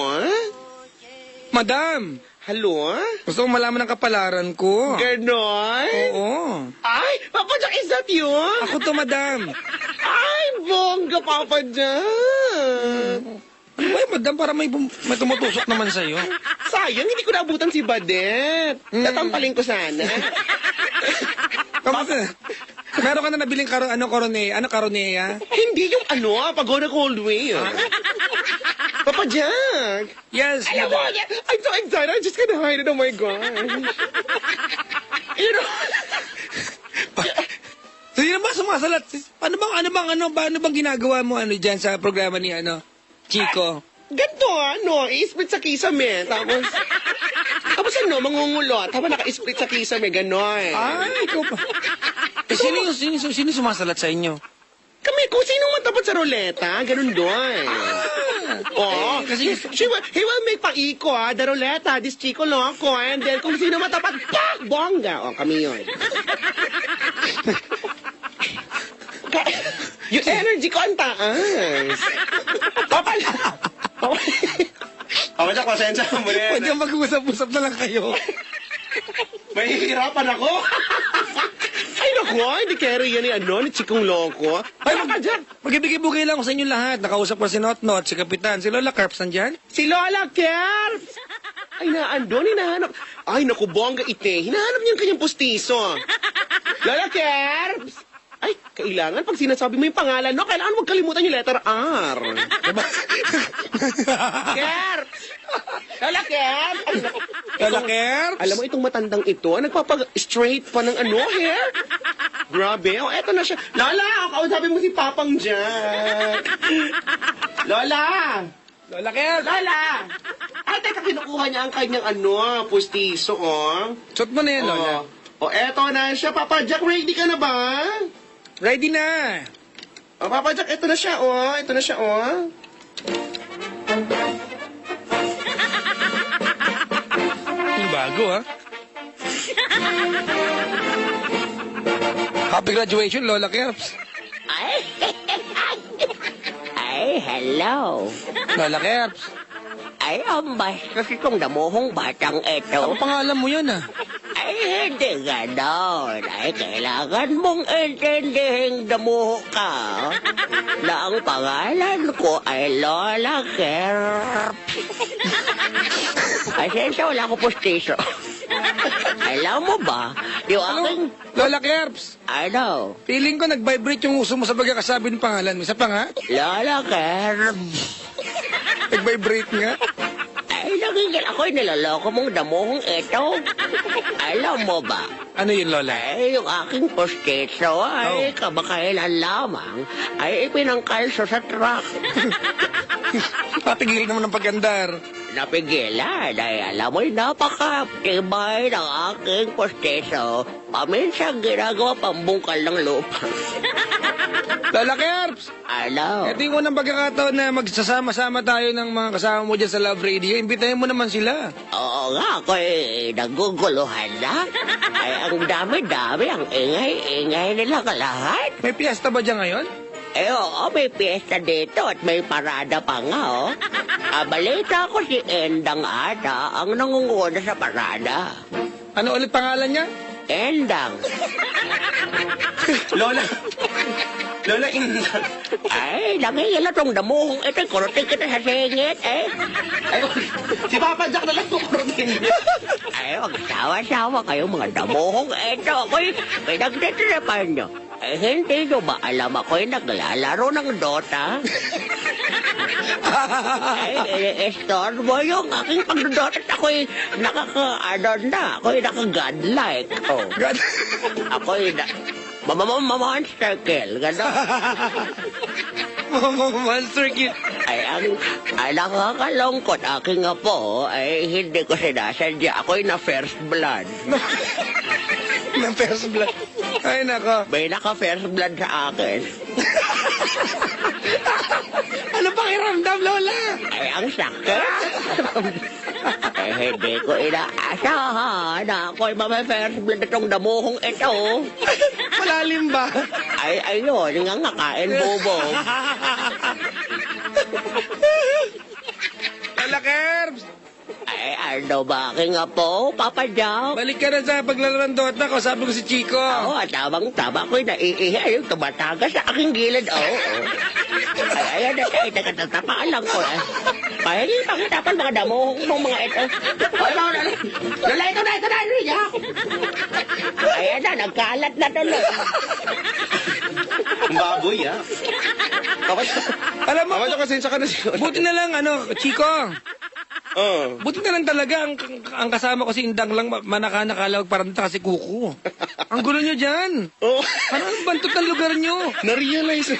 Madam! Hello? Gusto kong malaman ang kapalaran ko. Ganon? Oo. Ay, Papa Jack, is that you? Ako to, madam. Ay, bongga, Papa Jack. Ano ba yung madam? Para may tumutusok naman sa'yo. Sayang, hindi ko naabutan si Badet. Tatampaling ko sana. Kamusta? Meron ka na nabiling karonea? Hindi yung Pagoda Coldway. Papa Jack. Yes, Alam mo, madam. I'm so excited. I just can't hide it. Oh my God. You know, So, yun naman sumasalat. Paano bang ginagawa mo dyan sa programa ni Chico? ganito, i-split sa kisame. Tapos mangungulot. Tapos naka-split sa kisame, gano'n. Ay, ikaw pa. Sino sumasalat sa inyo? Kami, kung sino matapat sa ruleta, ganun doon. Oo. Kasi He will make paiko, the ruleta, this chico loco, and then kung sino matapat, pak! Bongga! O, kami yun. Yung energy ko ang taas. Papala! Papa Jack, pasensya mo rin. pwede mag-usap-usap na lang kayo. Mahihirapan ako. Ay, naku, hindi carry yan ni Chikong Loco. Ay, Papa Jack. Magibigay-bugay lang ko sa inyo lahat. Nakausap ko si Not, si Kapitan, si Lola Carps nandyan. Si Lola Kerps! Ay, hinahanap. Ay, naku, bongga ite. Hinahanap niya ang kanyang pustiso. Lola Kerps! Ay, kailangan pag sinasabi mo yung pangalan, kailangan huwag kalimutan yung letter R. Diba? Kerps! Lola Kerps! Ay, naku. Lola Carps? Alam mo, itong matandang ito, nagpapag-straight pa ng hair? Grabe. Eto na siya. Lola, kausapin mo si Papang Jack. Lola! Lola Carps? Lola! Ay, teka, kinukuha niya ang kanyang pustiso, Shot mo na yan, Lola. Eto na siya. Papa Jack, ready ka na ba? Ready na. Papa Jack, eto na siya, Ito na siya, Yung bago, ha? Happy graduation, Lola Carps. Ay, hello. Lola Carps. Ay, ang bastos itong damuhong batang ito. Ang pangalan mo yan, ah. Ay, hindi ganon. Ay, kailangan mong intindihin damuho ka na ang pangalan ko ay Lola Kerps. Ay, sensya, wala ko pustiso. Alam mo ba, yung aking... Lola Carps. Ano? Feeling ko nag-vibrate yung uso mo sa pagkakasabi ng pangalan mo. Isa pa nga. Lola Kerps. Nag-vibrate nga. Ay, nagigil ako'y nilaloko mong damuhong ito. Alam mo ba? Ano yun, Lola? Ay, yung aking postiso ay kamakailan lamang ay ipinangkalso sa truck. Patigil naman ng pagandar. Napigilan ay alam mo'y napakatibay ng aking postiso. Paminsan ginagawa pambungkal ng lupa. Lola Carps! Ano? Ito yung unang pagkakataon na magsasama-sama tayo ng mga kasama mo dyan sa Love Radio. Imbitahin mo naman sila. Oo nga, ako'y naguguluhan na. Ay, ang dami-dami, ang ingay-ingay nila lahat. May piyesta ba dyan ngayon? Eh, oo, may piyesta dito at may parada pa nga, oh. Balita ko si Endang ata ang nangunguna sa parada. Ano ulit pangalan niya? Endang. Lola. Lola, Indang. Ay, nangingila tong damuhong ito. Kurutin kita sa singit, eh. Ay, si Papa Jack na lang kukurutin niya. Ay, magsawa-sawa kayo mga damuhong ito. Ako'y pinagtitripan nyo. Eh, hindi nyo ba alam ako'y naglalaro ng Dota? Ay, estorbo yung aking pagdodota. Ako'y ako'y naka-godlike. Oh. God. Ako'y monster kill, gano'n. Monster Kid. Ay, nakakalungkot aking apo, ay hindi ko sinasadya. Ako'y na first blood. Ng first blood. Ay, nako. May naka-first blood sa akin. Ano pakiramdam, Lola? Ay, ang sakit. Ay, hindi ko inaasahan na ako'y mama-first blood itong damuhong ito. Malalim ba? Ay, ayun, nga ngakain bubong. Lola Kerbs! Ay, ano ba aking apo, Papa Jack? Balik ka na sa paglalaro ng Dota ko. Sabi ko si Chico. Oo, tamang-tama ko'y naiihi. Ayun, tumatagas sa aking gilid. Oo. Ay, ayan, tatatapaan lang ko. Kaya hindi pakitapan mga damo ng mga ito. Ay, Lola, ito na, Jack. Ayan na, nagkalat na tuloy. Ang baboy, ha? Alam mo, Papa Jack, kasensya ka na siya. buti na lang, Chico. Oo. Buti na lang talaga, ang kasama ko si Indang lang, manaka-nakalawag parang kasi kuko. Ang gulo nyo dyan. Oo. Parang ang bantot ng lugar nyo. Na-realize.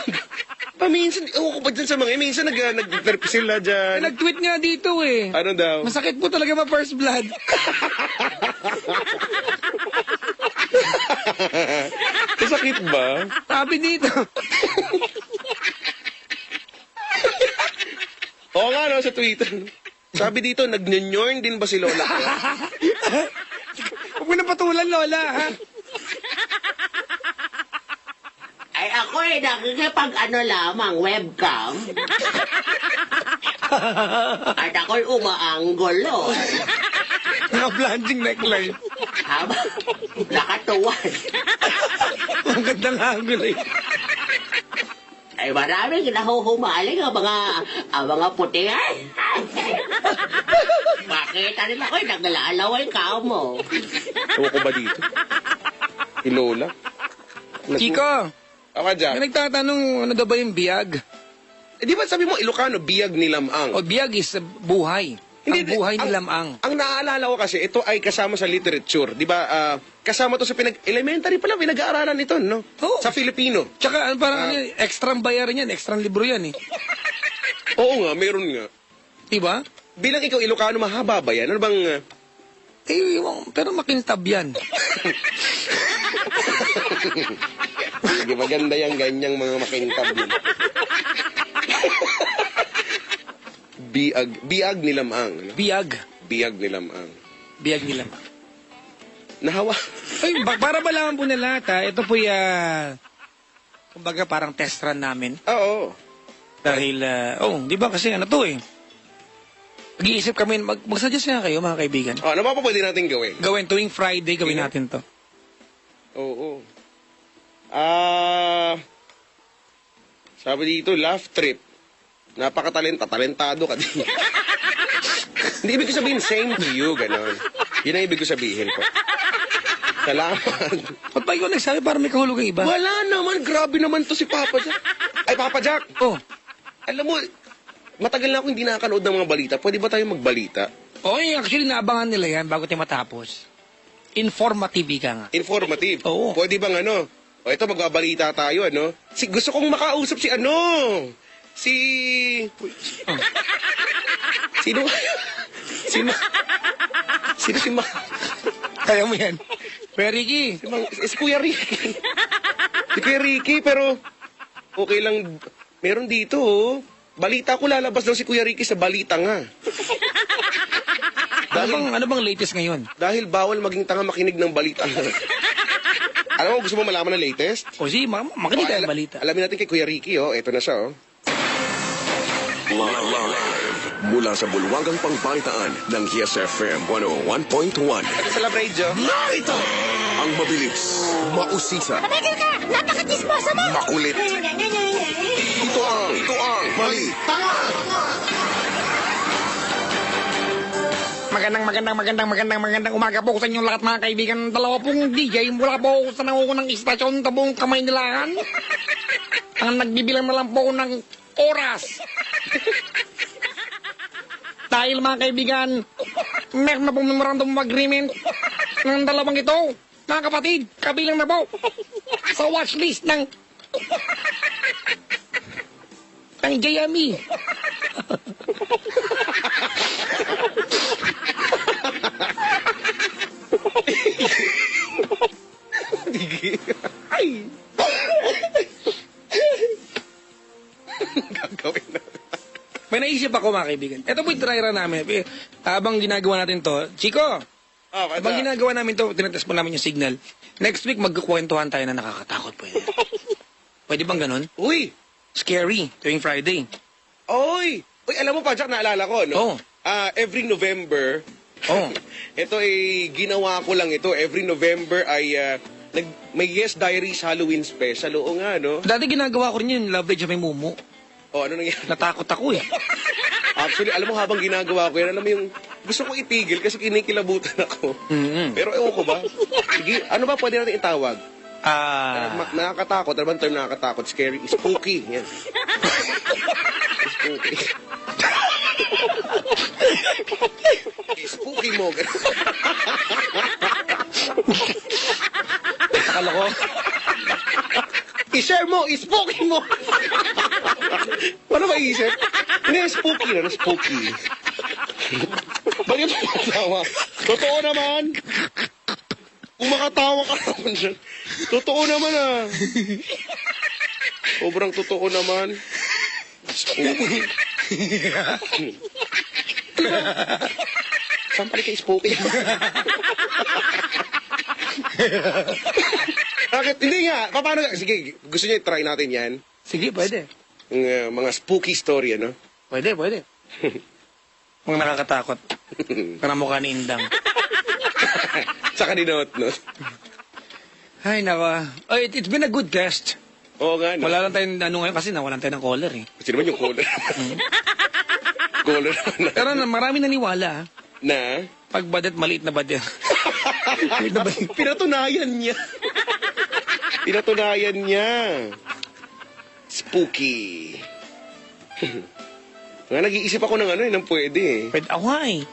Paminsan, ewan ko pa dyan sa mga, minsan nag-trip sila Eh, dyan. nag-tweet nga dito eh. Ano daw? Masakit po talaga ma-first blood. Masakit ba? Sabi dito. Oo nga, no, sa Twitter. Sabi dito, nag-nyorn din ba si Lola? Huwag mo na patulan, Lola, ha? Ay, ako'y nakikipag-ano lamang, webcam. At ako'y umaanggulo. Naka-plunging neckline. Habang nakatuwan. Ang gandang angulo eh. Ay, maraming nahuhumaling ang mga puti. Ay. Makita nila ko'y naglalaway ka mo. Ewan ko ba dito? Si Lola? Chico, Papa Jack. may nagtatanong ano daw ba yung biyag? Eh, di ba sabi mo, Ilocano, biyag ni Lamang? O biyag is buhay. Ang buhay ni Lamang. Ang naaalala ko kasi, ito ay kasama sa literature. Di ba, kasama to sa elementary pa lang, pinag-aaralan ito, no? Oo. Sa Filipino. Tsaka parang extrang bayaran yan, extrang libro yan eh. Oo nga, meron nga. Diba? Bilang ikaw, Ilocano, mahaba ba yan? Ano bang... Pero makintab yan. Sige, maganda yung ganyang mga makintab din. Biag ni Lamang. Ano? Biyag. Biag ni Lamang. Biyag nila. Nahawa. Ay, para malaman po na lahat ha, ito po kumbaga parang test run namin. Oo. Dahil, di ba kasi ano to eh. Nag-iisip kami, mag-suggest nga kayo mga kaibigan. Ano pa pwede natin gawin? Gawin, tuwing Friday, gawin natin to. Oo. Sabi dito, laugh trip. Talentado ka din. Hindi ibig ko sabihin, same to you, gano'n. Yun ang ibig ko sabihin po. Salamat. Ba't ba ikaw nagsabi para may kahulugang iba? Wala naman, grabe naman to si Papa Jack. Ay, Papa Jack, Oh, alam mo, matagal na ako hindi nakakanood ng mga balita. Pwede ba tayo magbalita? actually naabangan nila yan bago tayo matapos. Informative ka nga. Informative. Oo. Pwede bang ano? O ito, magbabalita tayo, ano? Gusto kong makausap si ano? Sino? Sino si Kaya mo yan. Kuya Ricky. Si Kuya Ricky. Si Kuya Ricky, pero okay lang. Meron dito, oh. Balita ko lalabas daw si Kuya Ricky sa balita nga. Ano bang latest ngayon? Dahil bawal maging tanga makinig ng balita. Alam mo, gusto mo malaman ng latest? O si, makinig tayo ng balita. Alamin natin kay Kuya Ricky, oh. Ito na siya, oh. Live mula sa bulwagang pangbaitaan ng YesFM 101.1. Ito sa Love Radio. Ito ang mabilis, mausisa, Tumigil ka! Napaka-chismosa mo! makulit. Ito ang mali. Magandang umaga po sa inyong lahat mga kaibigan. Dalawa pong DJ mula po sa nangungunang istasyon tabong kamay nilaan. Ang nagbibilang na lang po ng oras. Dahil mga kaibigan, meron na pong memorandum of agreement ng dalawang ito. Mga kapatid, kabilang na po sa watchlist ng JME. Ay! Gagawin na. May naisip ako mga kaibigan. Ito po yung try-run namin. Habang ginagawa natin to, Chico, habang ginagawa namin to, tinatest po namin yung signal. Next week, magkukwentuhan tayo na nakakatakot. Pwede bang ganun? Uy! Scary, tuwing Friday. Oy! Uy, alam mo pa, Jack, naalala ko, no? Oo. Every November, Oh. ito ay ginawa ko lang ito. Every November ay may Yes Diaries Halloween special. Oo nga, no? Dati ginagawa ko rin yun, Love Day, may mumu. O, ano nangyari? Natakot ako eh. Actually, alam mo, habang ginagawa ko yan, alam mo yung gusto ko itigil kasi kinikilabutan ako. Mm-hmm. Pero ewan ko ba? Sige, ano ba pwede natin itawag? Nakakatakot. Ano ba ang term nakakatakot? Scary. Spooky. Yan. Spooky. Spooky mo. Akala ko, I-share mo. I-spooky mo. Ano ba isip? Hindi, spooky na. Spooky. Bakit mo matawa? Totoo naman. Kung makatawa ka naman dyan. Totoo naman ah. Sobrang totoo naman. Spooky. Saan pala kay spooky? Bakit? Hindi nga. Paano? Sige, gusto niyo try natin yan? sige, pwede. Mga spooky story, ano? Pwede. Mga nakakatakot. Parang mukha ni Indang. Tsaka ninot, no? Ay, naka. Oh, it's been a good guest. Oo nga, no? Wala lang tayong ngayon kasi nawalan tayo ng caller eh. Kasi naman yung caller naman. Caller naman. Pero marami naniwala. Na? Pag badet, maliit na badet. Maliit na badet. Pinatunayan niya. Pinatunayan niya. Spooky. Nga, nag-iisip ako ng ano, ng pwede eh. Pwede ako nga eh.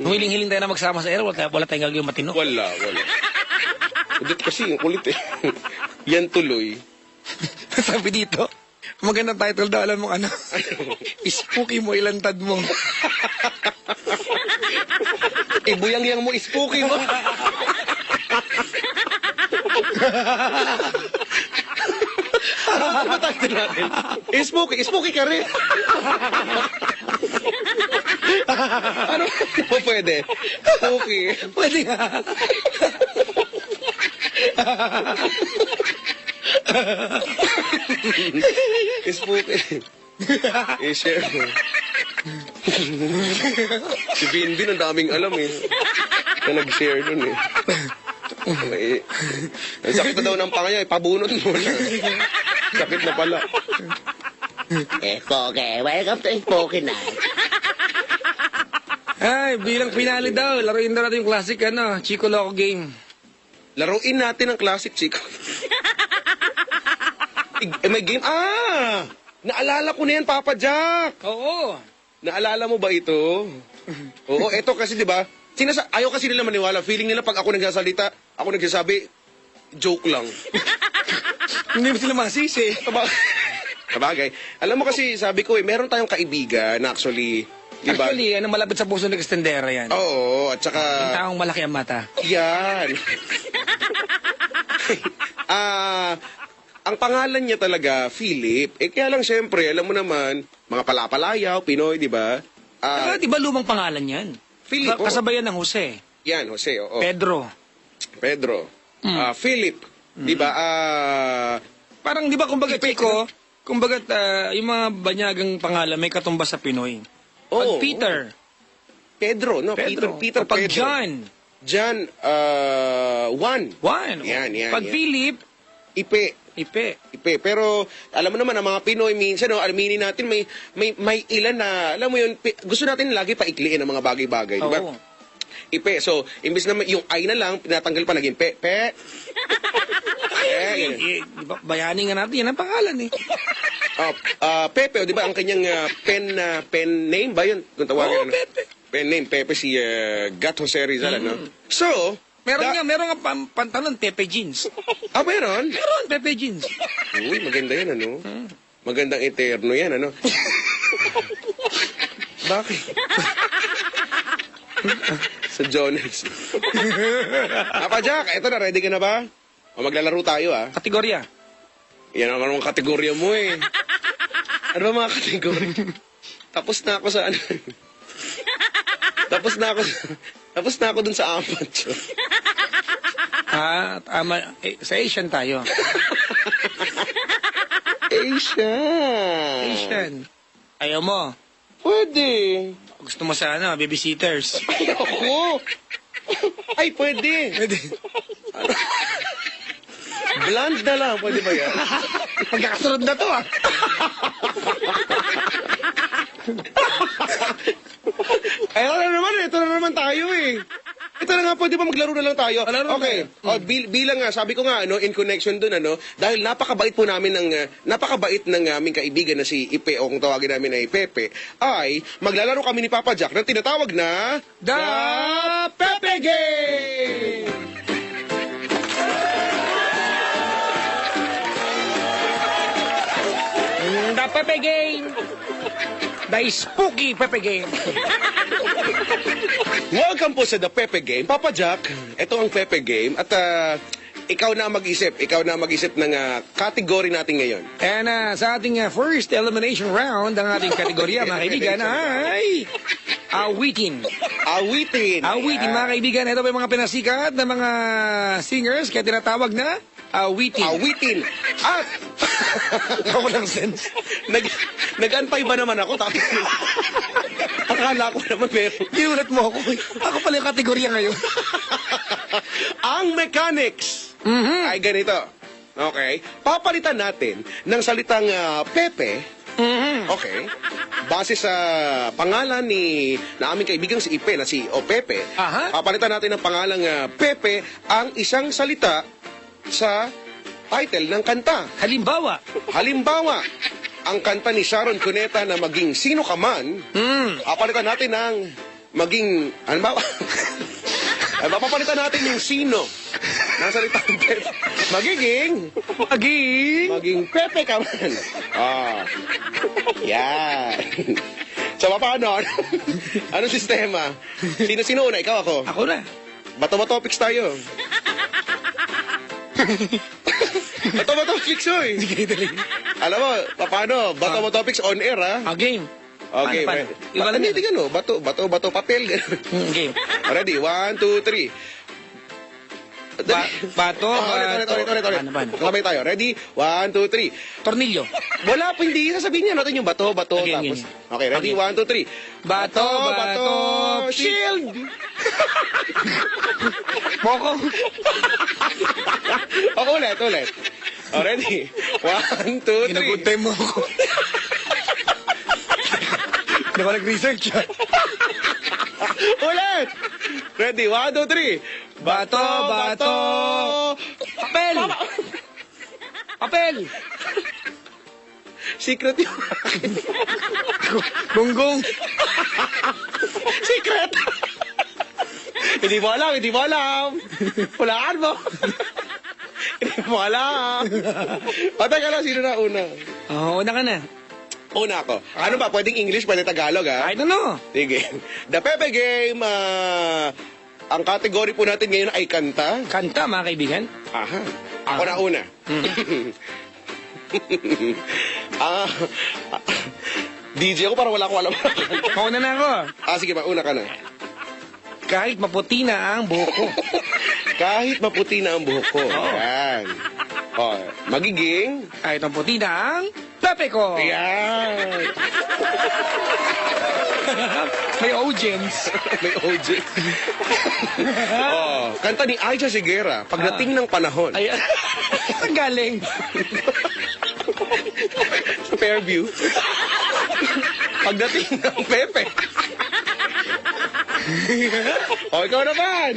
Nung hiling-hiling tayo na magsama sa air, wala tayong gagawin matino. Wala. Udit kasi, yung kulit eh. Yan tuloy. Sabi dito, magandang title daw, alam mo ano? Spooky mo, ilantad mo. Ibuyang-yang mo, spooky mo. Ano ba title natin? Spooky ka rin. Ano po pwede? Spooky. Pwede nga. Spooky. I-share mo. Si Binbin, ang daming alam eh. Na nag-share nun eh. Ang sakit na daw ng panga niya, ipabunot mo na. Sakit na pala. Spooky, welcome to Spooky Night. Ay, bilang pinali daw, laruin daw natin yung classic, Chico Loco game. Laruin natin ang classic, Chico. May game? Naalala ko na yan, Papa Jack. Oo. Naalala mo ba ito? Oo, ito kasi, di ba? Ayaw kasi nila maniwala. Feeling nila pag ako nagsasalita, ako nagsasabi, joke lang. Hindi mo sila masisi. Kabagay. Alam mo kasi, sabi ko meron tayong kaibigan na actually, di ba? Actually, malapit sa puso ng extendera yan. Oo, at saka... Yung taong malaki ang mata. Yan. Ang pangalan niya talaga, Philip. Kaya lang syempre, alam mo naman, mga palapalayaw, Pinoy, di ba? Pero di ba lumang pangalan yan? Philip. Kasabayan ng Jose. Yan, Jose, oo. Pedro. Philip. Di ba? Parang di ba kumbaga Chico, kumbaga, yung mga banyagang pangalan may katumbas sa Pinoy. Pag Oo. Peter, Pedro, no? Peter, O pag Pedro. John, John, Juan. Juan. Yan. Pag Philip, Ipe. Ipe. Pero alam mo naman ang mga Pinoy minsan, no, aminin natin may ilan na alam mo yun, gusto natin lagi paikliin ang mga bagay-bagay, di ba? Oo. Ipe. So, imbis na yung I na lang, pinatanggal pa naging pe. Ganyan. Di ba, bayanin nga natin, yan ang pangalan eh. Pepe, di ba ang kanyang pen name ba yun? Kung tawagin, ano? Pepe. Pen name, Pepe si Gat Jose Rizal, ano? So, Meron nga pantalon, Pepe Jeans. meron? Meron, Pepe Jeans. Uy, maganda yan, ano? Magandang eterno yan, ano? Bakit? Sa Jonas. Papa Jack, eto na, ready ka na ba? O maglalaro tayo, ah. Kategorya. Yan ang mga kategorya mo, eh. Ano ba mga kategorya? Tapos na ako sa ano. Tapos na ako dun sa apat. Sa Asian tayo. Asian. Ayaw mo. Pwede. Gusto mo sa babysitters. Ayoko. Ay, pwede. Blonde na lang, pwede ba yan? Pagkakasunod na to, Ito na naman tayo eh. Ito na nga, pwede ba maglaro na lang tayo? Laro Okay. tayo. Bilang nga, sabi ko nga, in connection dun, dahil napakabait po namin ng aming kaibigan na si Ipe, o kung tawagin namin ay Pepe, ay maglalaro kami ni Papa Jack ng tinatawag na The Pepe Game! The Pepe Game. The Spooky Pepe Game. Welcome po sa The Pepe Game. Papa Jack, ito ang Pepe Game at ikaw na mag-isip ng category natin ngayon. And sa ating first elimination round, ang ating kategorya, mga kaibigan, ay awitin. Awitin, mga kaibigan. Ito ba yung mga pinasikat na mga singers kaya tinatawag na awitin. Awitin. At Ako ng sense. nag-antay ba naman ako? Tapos akala ko naman meron. Ginulat mo ako. Ako pala yung kategorya ngayon. Ang mechanics ay ganito. Okay? Papalitan natin ng salitang Pepe. Okay. Base sa pangalan na aming kaibigang si Ipe na si Pepe. Aha. Papalitan natin ng pangalang Pepe ang isang salita sa title ng kanta. Halimbawa. Ang kanta ni Sharon Cuneta na Maging Sino Ka Man, papalitan natin ng maging, halimbawa, papalitan natin yung sino ng salitang Pepe. Maging Pepe Ka Man. Yan. So, paano? Anong sistema? Sino una? Ikaw, ako? Ako na. Bato-topics tayo. Bato-topics, oy. Alam mo, paano? Bato-topics on air, ha? Game. Okay, Paano? Iba lang yan. No? Bato, papel. Game. Ready? 1, 2, 3. Bato. Ulit. Paano? Kamay tayo. Ready? 1, 2, 3. Tornilyo. Wala pa, hindi. Sasabihin niya natin yung bato, Okay, tapos. ganyan. Okay, ready? Okay. 1, 2, 3. Bato, shield! Moko. Okay, ulit. Oh, ready? 1, 2, 3. Ginagutay mo ako. Hindi ko nag-research. Ulit! Ready? 1, 2, 3. Bato. Papel. Secret yun. Gunggong. Secret! Hindi mo alam. Hulaan mo. Hindi mo alam. Teka lang, sino na una? Una ka na. Una ako. Ano ba? Pwedeng English, pwede Tagalog, ha? Kahit ano. Sige. The Pepe Game, ang category po natin ngayon ay kanta. Kanta, mga kaibigan. Aha. Ako na una. DJ ako para wala akong alam. Mauna na ako. Sige, mauna ka na. Kahit maputi na ang buhok ko. Kahit maputi na ang buhok ko. Yan. Magiging Kahit maputi na ang Pepe ko. Ayan. May audience. May OJ. Oh, kanta ni Aisha Sigera, Pagdating ng Panahon. Ayan. Ang galing. Sa Fairview. Pagdating ng Pepe. O, ikaw naman.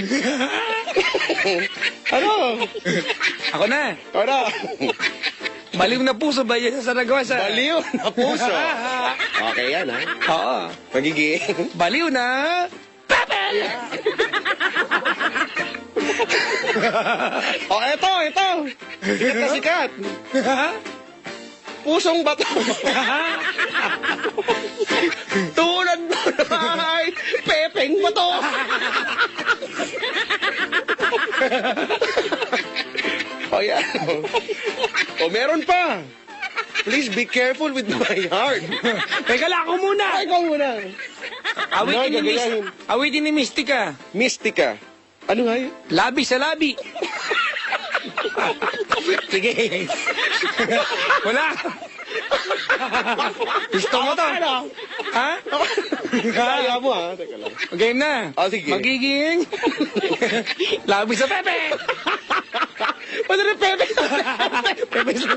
Ano? Ako na. Ikaw na. Baliw na puso ba yan sa Saragosa? Baliw na puso. Okay yan, ha? Oo. Magiging. Baliw na. Pepe! O, eto. Sikat na sikat. Pusong bato. Tulad mo na ay pepeng bato. O yan. O meron pa. Please be careful with my heart. Teka lang, ako muna. Ay, ikaw muna. Awitin ni Mystica. Mystica. Ano nga yun? Labi sa labi. Sige. Wala. Gusto mo to? Ha? Kaya mo, ha? Teka lang. Game na. Oh, sige. Magiging labi sa Pepe. Ano na Pepe? Pepe sa...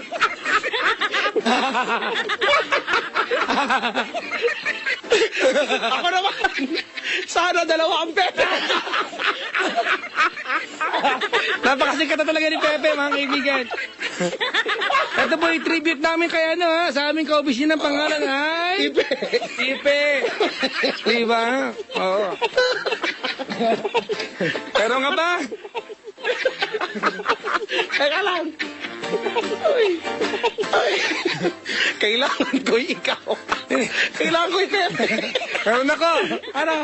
Ako naman. Sana dalawa ang Pepe. Napakasikat na talaga ni Pepe, mga kaibigan. Ito po yung tribute namin kay ano, ha? Sa aming kaopisina ng pangalan ay... Tipe. Tipe. Diba? Oo. Pero nga ba? Teka lang. Ay. Kailangan ko ikaw. Kailangan ko Pepe. Meron ako. Ano?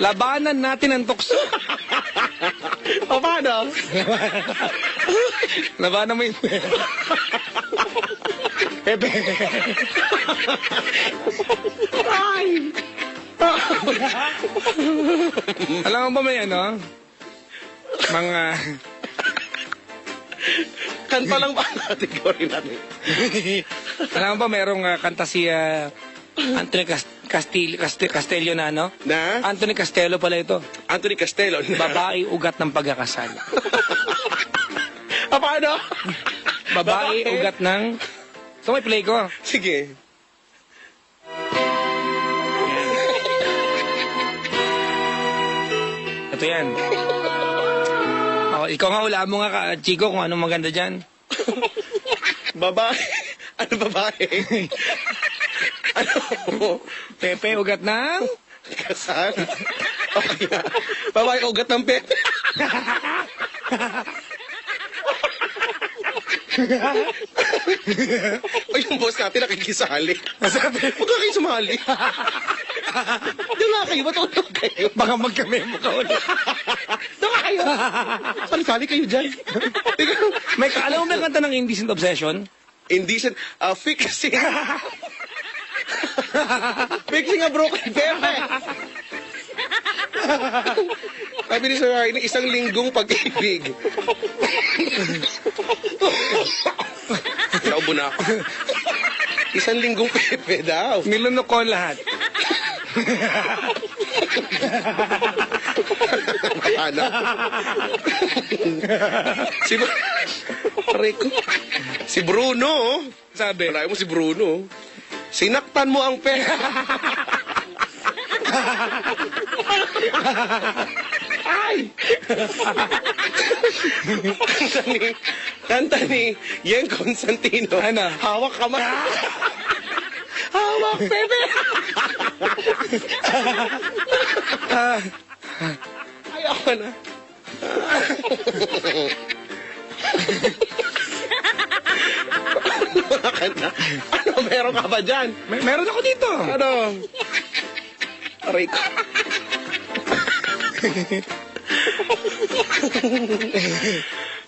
Labanan natin ang tukso. O paano? Labanan mo yung Pepe. Ay. Alam mo ba may ano? Mga... Kanta lang ba ang category natin? Alam mo ba merong kanta si Anthony Castello na ano? Na? Anthony Castello pala ito. Anthony Castello. Babae ugat ng pagkakasal. Paano? Babae ugat ng... So may play ko. Sige. Ito yan. Oh, ikaw nga wala mo nga, Chico, kung anong maganda dyan. Babae. Ano babae? Ano? Pepe ugat ng... Kasal? Okay na. Babae ugat ng Pepe. O yung boss natin nakikisali. Huwag ka kayo sumali. Doon nga kayo, matulog kayo. Baka magkamemo ka ulit. Doon nga kayo. Sali-sali kayo dyan. May alam mo ba yung kanta ng Indecent Obsession? Indecent, fixing. Fixing a broken Pepe. Sabi ni Sir Harry, isang linggong pag-ibig. Naubo na ako. Isang linggong Pepe daw. Nilunok ko ang lahat. Ano? Aray ko. Si Bruno, oh. Sabi. Wala mo si Bruno. Sinaktan mo ang Pepe. Ay! Kanta ni Yen Constantino. Ano? Hawak kamay. Hawak, Pepe! Ayaw na. Ano, meron ka ba dyan? Meron ako dito. Ano? Aray ko.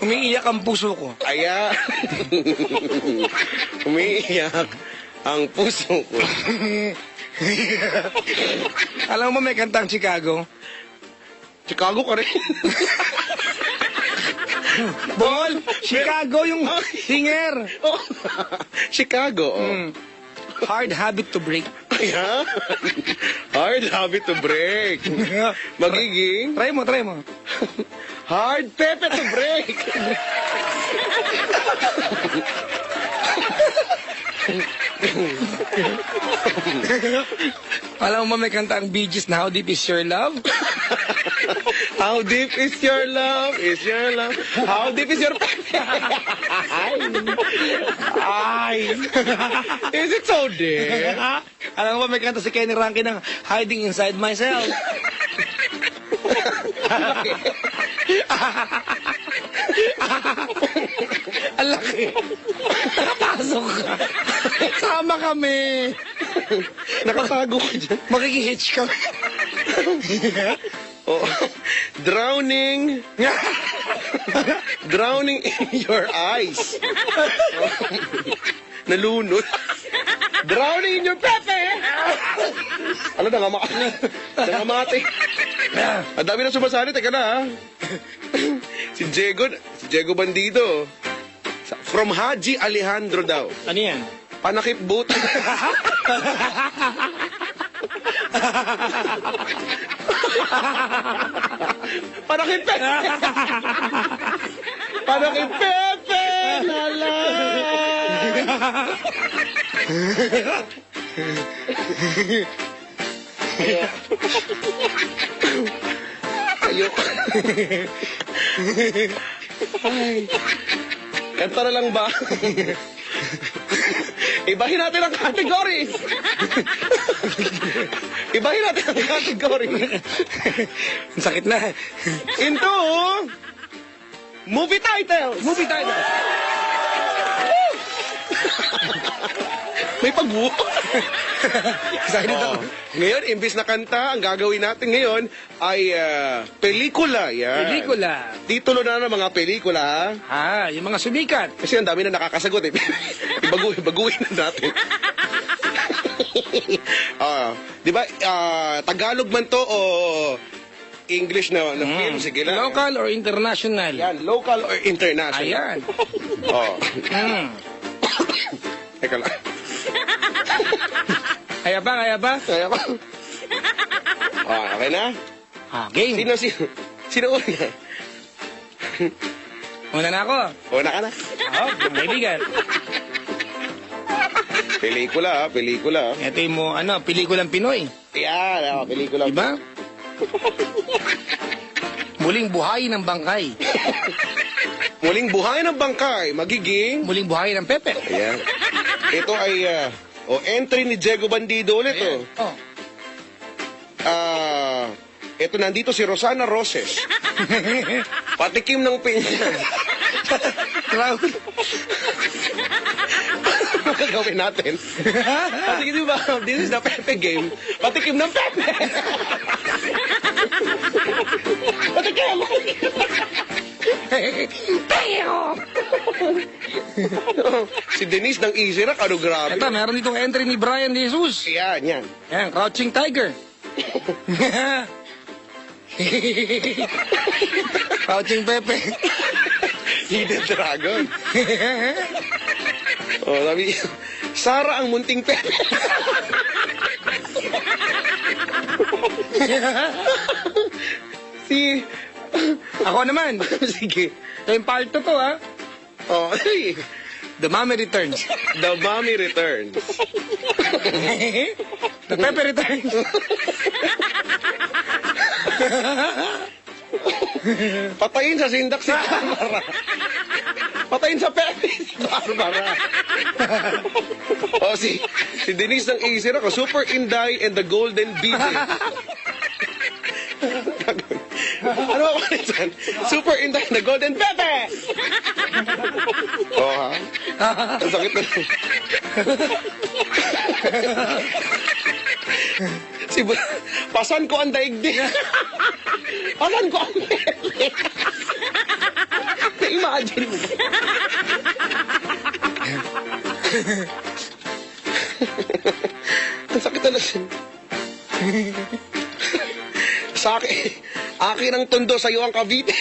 Umiiyak ang puso ko. Ayan. Umiiyak ang puso ko. Alam mo may kantang Chicago? Chicago ka rin. Ball, Chicago yung singer. Oh, Chicago. Oh. Hard habit to break. Ayan. Hard habit to break. Magiging Try mo. hard pepe to break. Alam mo ba may kanta ang Bee Gees na How Deep Is Your Love? How deep is your love? Is your love? How deep is your pepe? Ay. Is it so deep? Alam mo ba may kanta si Kenny Rankin ng Hiding Inside Myself? Ang laki. Nakapasok ka. Sama kami. Nakatago ko dyan. Makikihitch kami. Oh. Drowning. Drowning in your eyes. Nalunod. Drowning in your pepe. Ano, nangamate. Ang dami na sumasali. Teka na, ha? Si Diego Bandido. From Haji Alejandro daw. Ano yan? Panakip boot. Panakip pepe. Panakip pepe. Lala. Ayoko. Ay. Kanta na lang ba? Ibahin natin ang category. Ibahin natin ang category. Ang sakit na. Into movie title. Movie title. May pag-woo. Excited ako. Ngayon, imbis na kanta, ang gagawin natin ngayon ay pelikula. Yan. Pelikula. Titulo na ng mga pelikula. Yung mga sumikat. Kasi ang dami na nakakasagot eh. Baguhin na natin. Di ba, Tagalog man to o English na film? Sige lang. Local or international? Yan, local or international. Ayan. Oh. Teka lang. Kaya ba? Kaya ba? Okay na? Game. Sino una? Una na ako. Una ka na. Kaibigan. Pelikula. Ito yung mo, pelikulang Pinoy. Yan, pelikula. Diba? Muling buhay ng bangkay. Muling buhay ng bangkay, magiging... Muling buhay ng Pepe. Ayan. Ito ay entry ni Diego Bandido ulit. Ito nandito si Rosana Roses. Patikim ng pinya. Ano gagawin natin? Patikim, di ba? This is the Pepe game. Patikim ng Pepe. Patikim. Si Denise ng Easy Rock, ano grabe. Ito, meron ditong entry ni Brian De Jesus. Yan. Yan, Crouching Tiger. Crouching Pepe. Hidden Dragon. Sabi, Sara ang munting Pepe. Ako naman. Sige. Ito yung part 2 to, ha? The Mommy Returns. The Mommy Returns. The Pepe Returns. Patayin sa sindak si Barbara. Patayin sa Pepe si Barbara. Si Denise ng Easy Rock, Super Inday and the Golden Bibi. Ano ako niyan? Super Inday and the Golden Pepe! Ha? Ang sakit na. Pasan ko ang daigdig. Pasan ko ang Pepe. Na-imagine mo. Ang sakit na siya. Sa akin ang tondo, sa'yo ang Cavite.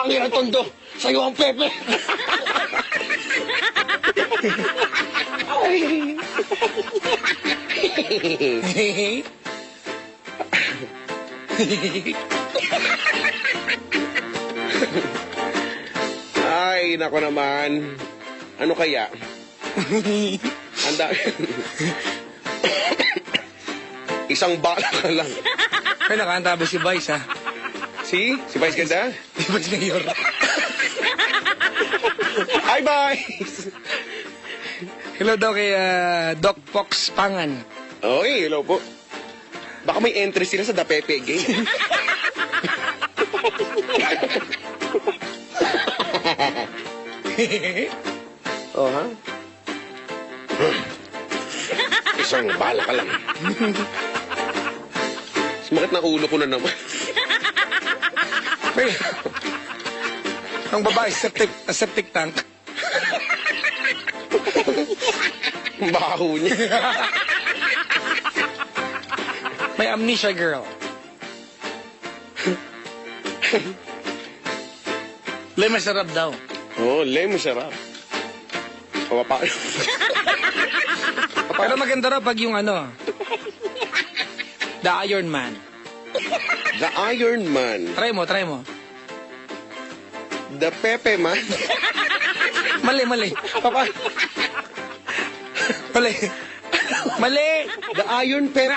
Pangin ang tondo. Sa'yo ang Pepe. Ay, nako naman. Ano kaya? Anda. Isang bala ka lang. Ay, nakaantabo si Vice, ha? Si Vice ganda? Si Vice Mayor. Hi, Vice! Hello daw kay Doc Fox Pangan. Oy, hello po. Baka may entry sila sa The Pepe Game. Oh, ha? Isang bala ka lang. Sumakit na ulo ko na naman. May, ang babae, septic tank. Ang baho niya. May amnesia girl. Lay masarap daw. Oh, lemon sarap. Kapapa. Pero maganda raw pag yung ano, The Iron Man. The Iron Man. Try mo. The Pepe Man. Mali. Papa. Mali. The Iron Pepe.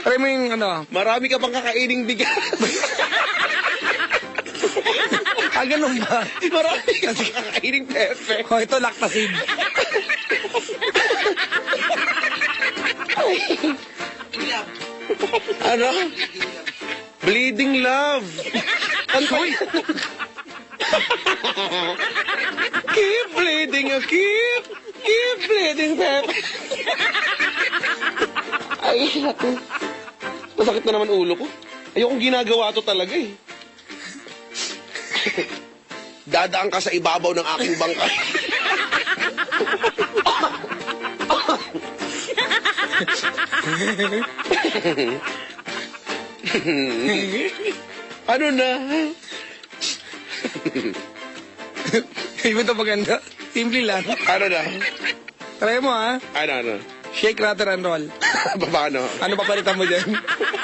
Try mo yung ano. Marami ka pang kakaining bigas. Ganun ba? Marami ka pang kakaining Pepe. Oh, ito lactacid. Ano? Bleeding love. Uy! Keep bleeding, keep bleeding, Pepe. Ay, naku. Masakit na naman ulo ko. Ayokong ginagawa to talaga eh. Dadaan ka sa ibabaw ng aking bangkay. Ano na? Hindi mo ito maganda. Simple lang. Ano na? Try mo, ha? Ano? Shake, rattle, and roll. Paano? Ano papalitan mo dyan?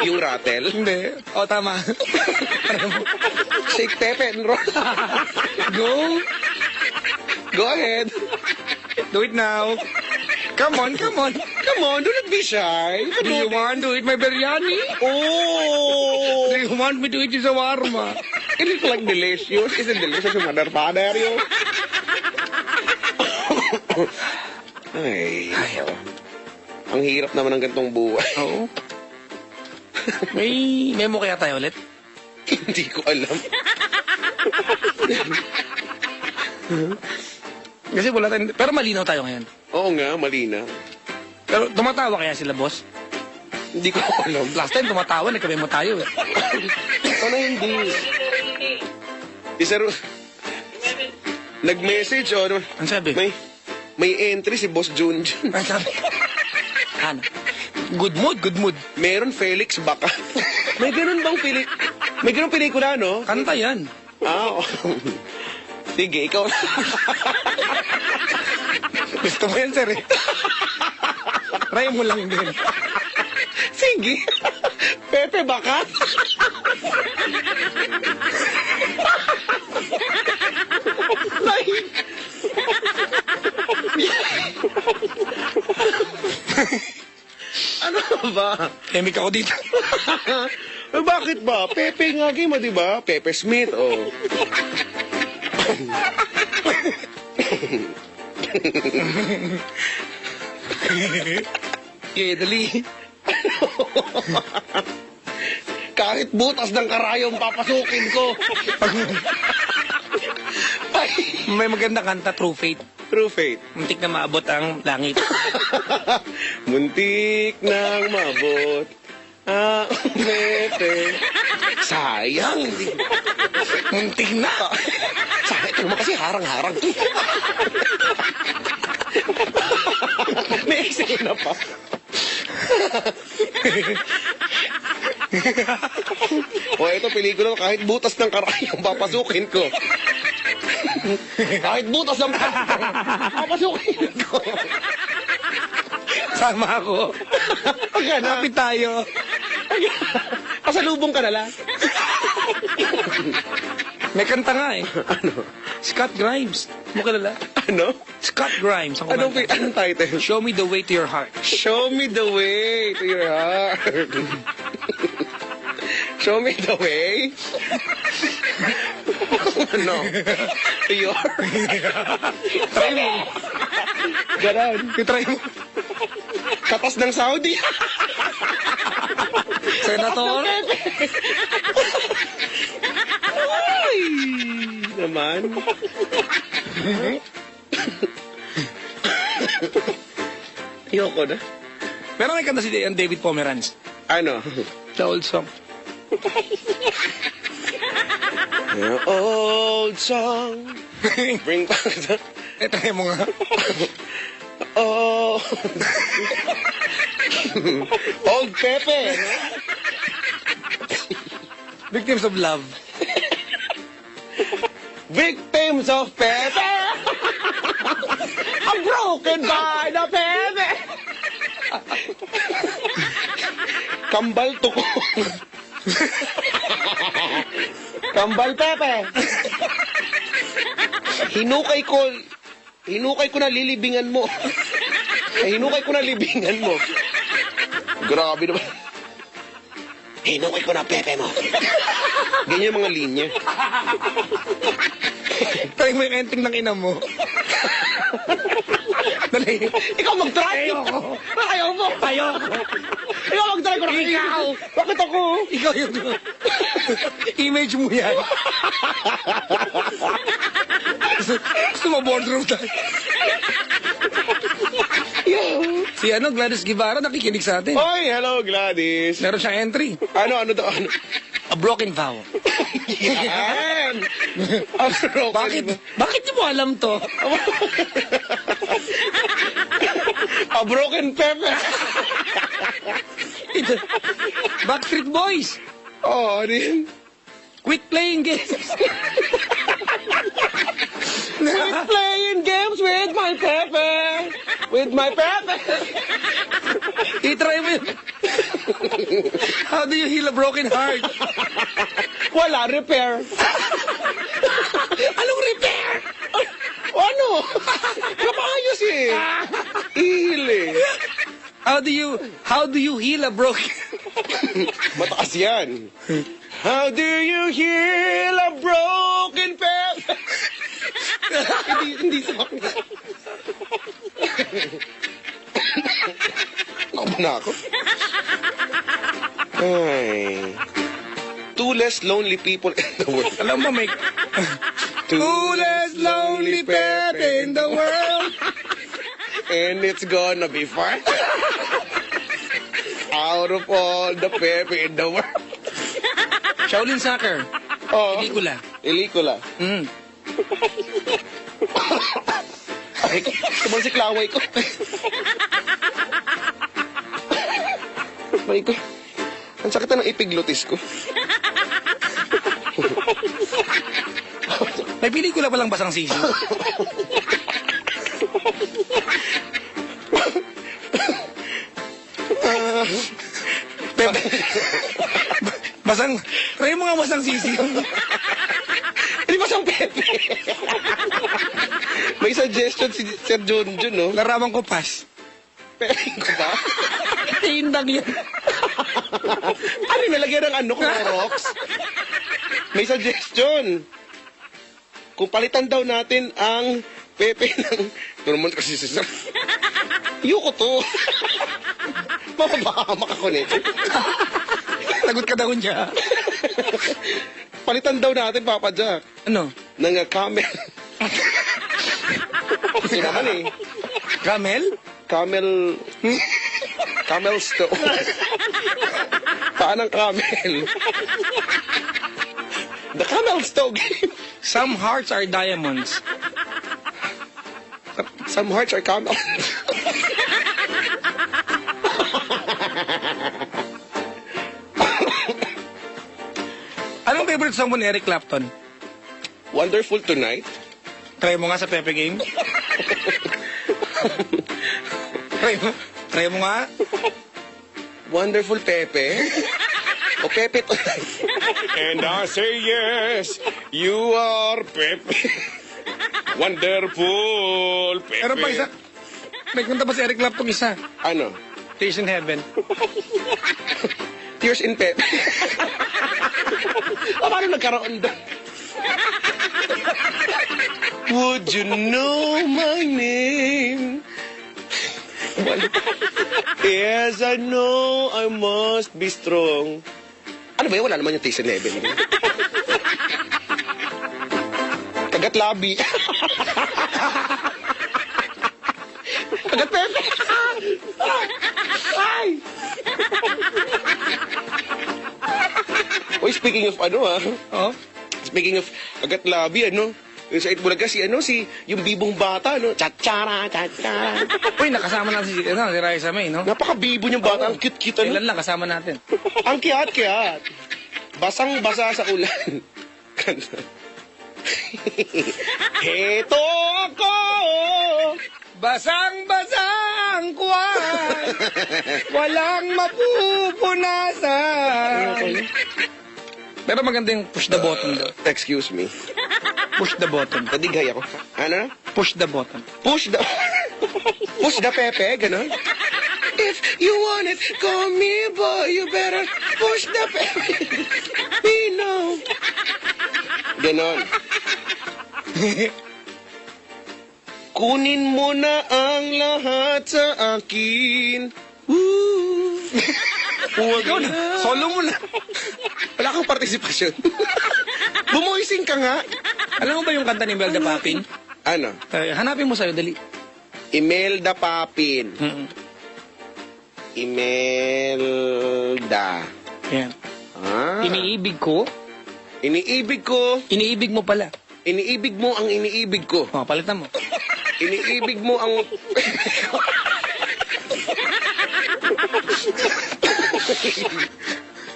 Yung rattle? Hindi. O, tama. Shake, pepe, and roll. Go. Go ahead. Do it now. Come on. Come on, do not be shy. Do you want to eat my biryani? Oh! Do you want me to eat your shawarma? It is like delicious. Is it delicious, yung mother-father, yun? Ay, ang hirap naman ng gantong buhay. Oo. May memo kaya tayo ulit? Hindi ko alam. Kasi wala tayong... Pero malinaw tayo ngayon. Oo nga, malina. Pero tumatawa kaya sila, boss? Hindi ko alam. Last time tumatawa, nagka-memo tayo eh. Sana hindi. Isa ro... Nag-message, o ano? Ang sabi? May entry si Boss Junjun. Ang sabi? Ano? Good mood. Meron Felix baka. May ganun bang May ganun pelikula, no? Kanta yan. Ah, sige, ikaw. Gusto mo yan, sir eh. Try mo lang din. Sige. Pepe baka. Ano ba? Emik ako dito. Bakit ba? Pepe nga game, di ba? Pepe Smith, oh. Yeah, dali. Kahit butas ng karayong papasukin ko. May maganda kanta, True Fate. True Fate. Muntik na maabot ang langit. Muntik nang mabot ang Pepe. Sayang. Muntik na. Sayang. Ito naman kasi harang-harang. May eksena pa. O ito, pelikula, kahit butas ng karayong, papasukin ko. Kahit butas ng papasukin ko. Sama ako. Kapit tayo. Pasalubong ka na lang. May kanta nga eh. Ano? Scott Grimes. Mo kilala? Ano? Scott Grimes. Ang kumanta. Anong title? Show me the way to your heart. Show me the way to your heart. Show me the way. Ano? To your... Try mo. Ganon. Try mo. Katas ng Saudi. Senator. Ay, naman. Ayoko na. Pero may kanta si David Pomeranz. Ano? The old song. An old song. Bring back the... Try mo nga. Oh. Old Pepe. Victims of Love. Victims of Pepe. I'm broken by the Pepe. Kambal tuko. Kambal Pepe. Hinukay ko na lilibingan mo. Hinukay ko na libingan mo. Grabe naman. Hinukay ko na Pepe mo. Ganyan yung mga linya. Try mo yung ending ng ina mo. Dali. Ikaw mag-try! Ayoko. Ayaw mo! Ayoko. Ikaw mag-try ko na ikaw! Bakit ako? Ikaw yung image mo yan. Gusto mo boardroom tayo. Si Gladys Guevara nakikinig sa atin. Oy, hello Gladys. Meron siyang entry. Ano daw? Ano? A broken vow. Yan! Bakit niyo mo alam to? A broken Pepe. Backstreet Boys. Oh, ano yun? Quit playing games. Quit playing games with my Pepe. With my Pepe. I-try mo yun. How do you heal a broken heart? Wala, repair. Anong repair? Ano? Kapayos eh. Ihil eh. How do you heal a broken... Mataas yan. How do you heal a broken Pepe? hindi sumakit. Nakaba na ako. Ay. Two less lonely people in the world. Alam mo, may... Two less lonely Pepe in the world. And it's gonna be fun. Out of all the Pepe in the world. Shaolin Soccer. Oh. Pelikula. Mm. Ay, tumalsik laway ko. May ko. Ang sakit na ng epiglotis ko. May pelikula palang basang sisi. Basang... Try mo nga basang sisi. Hindi basang Pepe. May suggestion si Sir Junjun, no? Laramang ko pas. Pepe ko ba? Tindang yan. Ano, nalagyan ng ano, Clorox? May suggestion. Kung palitan daw natin ang Pepe ng... Ito naman kasi si Sir. Yuko to. Mapabahamak ako nito. Lagot ka daw niya. Palitan daw natin, Papa Jack. Ano? Ng camel. Kasi naman eh. Camel? Camel stone. Paanang camel? The camel stone. Some hearts are diamonds. Some hearts are camel. Anong favorite song mo ni Eric Clapton? Wonderful Tonight. Try mo nga sa Pepe Game. Try mo nga. Wonderful Pepe. O Pepe Tonight. And I say yes, you are Pepe. Wonderful Pepe. Pero pa isa. May kanta pa si Eric Clapton isa. Ano? Tears in Heaven. Tears in Pepe. Paano nagkaroon doon? Would you know my name? Yes, I know I must be strong. Ano ba yun? Wala naman yung Tears in Heaven. Kagat labi. Kagat Pepe. Ay! Oy, speaking of Oh? Speaking of Kagat labi, yung sa Itbulaga, yung bibong bata, Chatsara, chatsara. Uy, nakasama natin si Raisa May, no? Napaka-bibo niyang bata, ang cute-cute, Kailan lang kasama natin. Ang kiyat-kiyat. Basang-basa sa ulan. Kanta. Heto ako! Basang-basa ang kuwan, walang mapupunasan. Pero maganda yung push the button daw. Excuse me. Push the button. Nadighay ako. Ano? Push the button. Push the... Push the Pepe, gano'n? If you want it, call me, boy, you better push the Pepe. We know. Ganon. Kunin mo na ang lahat sa akin. Woo! Ikaw na. Solo mo na. Wala kang partisipasyon. Bumuising ka nga. Alam mo ba yung kanta ni Imelda Papin? Ano? Hanapin mo sa'yo, dali. Imelda Papin. Imelda. Yan. Ah. Iniibig ko. Iniibig ko. Iniibig mo pala. Iniibig mo ang iniibig ko. Oh, palitan mo. Iniibig mo ang...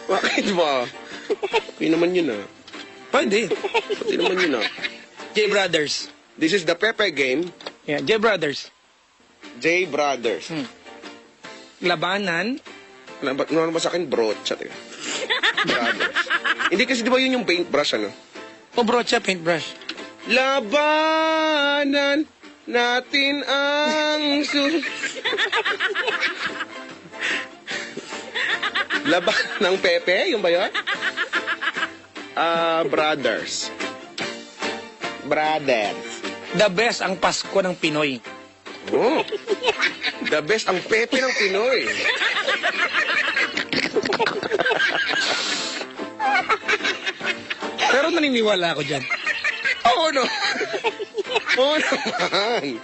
Bakit ba? Hindi naman yun Pwede. Hindi naman yun J Brothers. This is the Pepe game. Yeah, J Brothers. J Brothers. Labanan. Ano ba sa akin? Brocha. Brothers. Hindi kasi di ba yun yung paintbrush, O brocha, paintbrush. Labanan natin ang Laban ng Pepe? Yung ba yun? Brothers. Brothers. The best ang Pasko ng Pinoy. Oh. The best ang Pepe ng Pinoy. Pero naniniwala ako dyan. Oo, no. Oo naman.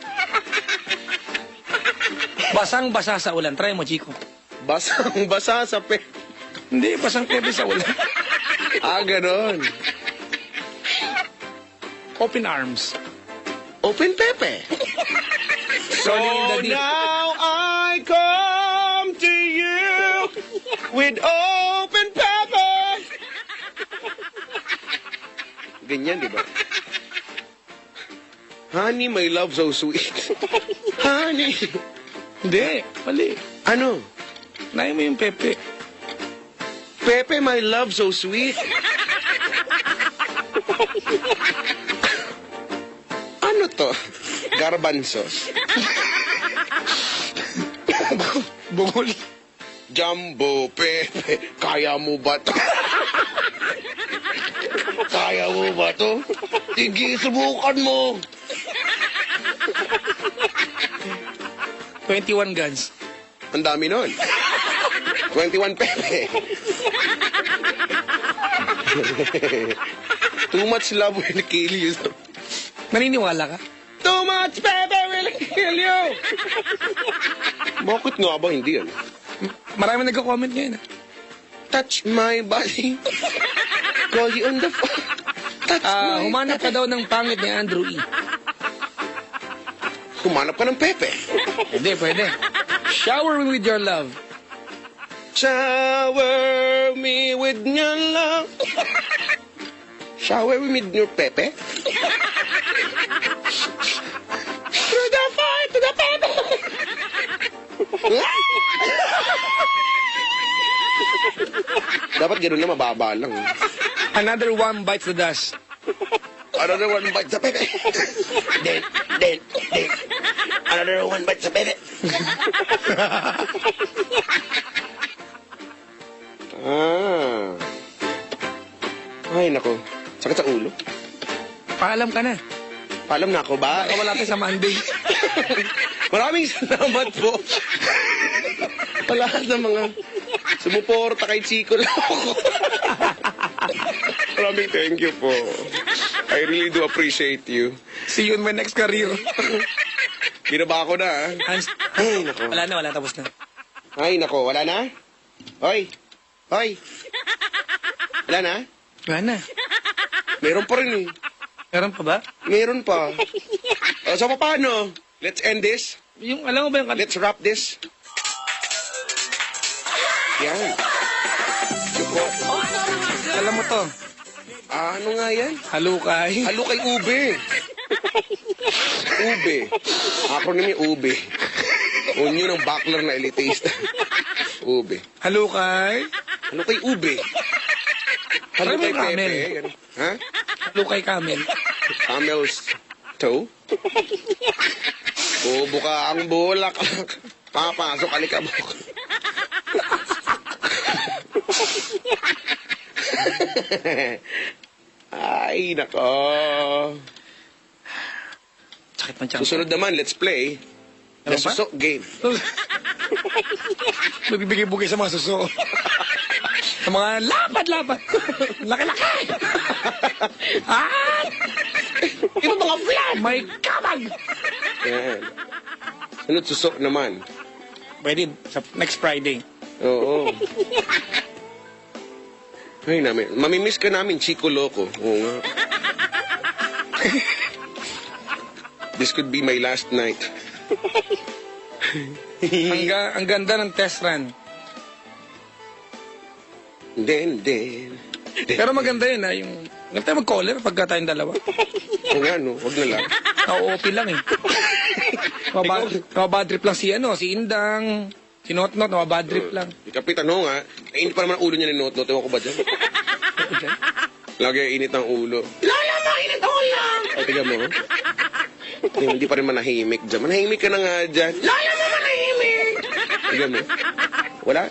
Basang-basa sa ulan. Try mo, Chico. Basang-basa sa Pepe. Hindi, basang Pepe sa ulan. Ganon. Open arms. Open Pepe. So now I come to you with open Pepe. Ganyan, di ba? Honey, my love so sweet. Honey. Hindi, mali. Ano? Nahin mo yung Pepe. Pepe, my love so sweet. Ano to? Garbanzos. Bungol. Jumbo Pepe, kaya mo ba to? Kaya mo ba to? Sige, subukan mo. 21 guns. Ang dami nun. 21 Pepe. Too much love will kill you. Naniniwala ka? Too much Pepe will kill you. Bakit nga ba hindi yan? Marami nagko-comment ngayon. Touch my body. Call you on the phone. Touch my Humanap ka daw ng pangit ni Andrew E. Humanap ka ng Pepe. Hindi, pwede. Shower me with your love. Shower me with your love. Shower with your pepe? To the fire, to the pepe! Dapat gano'n na mababa lang. Another one bites the dust. Another one bite sa pepe. Then. Another one bite sa bebe. Ah. Ay, nako. Sakit sa ulo. Paalam ka na. Paalam na ako ba? Wala tayo sa Monday. Maraming salamat po. Sa lahat ng mga sumuporta kay Chico Loco. Maraming thank you po. I really do appreciate you. See you in my next career. Binaba ako na, ah. Hans, Ay, nako. wala, tapos na. Ay, nako. Wala na? Hoy. Hoy. Wala na? Wala na. Meron pa rin eh. Meron pa ba? Meron pa. So, paano? Let's end this. Yung, alam mo ba yung Let's wrap this. Yan. Yuko. alam mo to? Ano nga yan? Halukay. Halo kay ube. Ube. Acronym yung ube. Unyo ng baklar na elitista. Ube. Halukay. Halo kay ube. Halo Alam mo kay yung ramen? pepe. Yan. Ha? Halukay camel. Camel's toe? Bobo ka ang bulak. Papasok alikabok. Ay, nako. Sakit ng tiyan. Susunod naman, let's play the Ano ba? susok game. Magbibigay-bugay sa mga suso. Sa mga lapad-lapad. Laki-laki. Ah! Iba mga flan! May kamay. Yan. Sunod susok naman. Pwede sa next Friday. Oo. Ay, namin. Mamimiss ka namin, Chico Loco. Oo nga. This could be my last night. Ang ganda ng test run. Then. Pero maganda yun, yung... Huwag tayo mag-caller pagka tayong dalawa. Oo nga, no? Huwag na lang. Na-OP lang eh. Bad trip lang si Indang, si Notnot, bad trip lang. Si Kapitan, no nga. Init pa naman ang ulo niya ni Not-Not. Ewan ko ba dyan? Lagi init ang ulo. Lola, mainit ako lang. Ay, tiga mo. Hindi pa rin manahimik dyan. Manahimik ka na nga dyan. Lola mo manahimik. Tiga mo. Wala.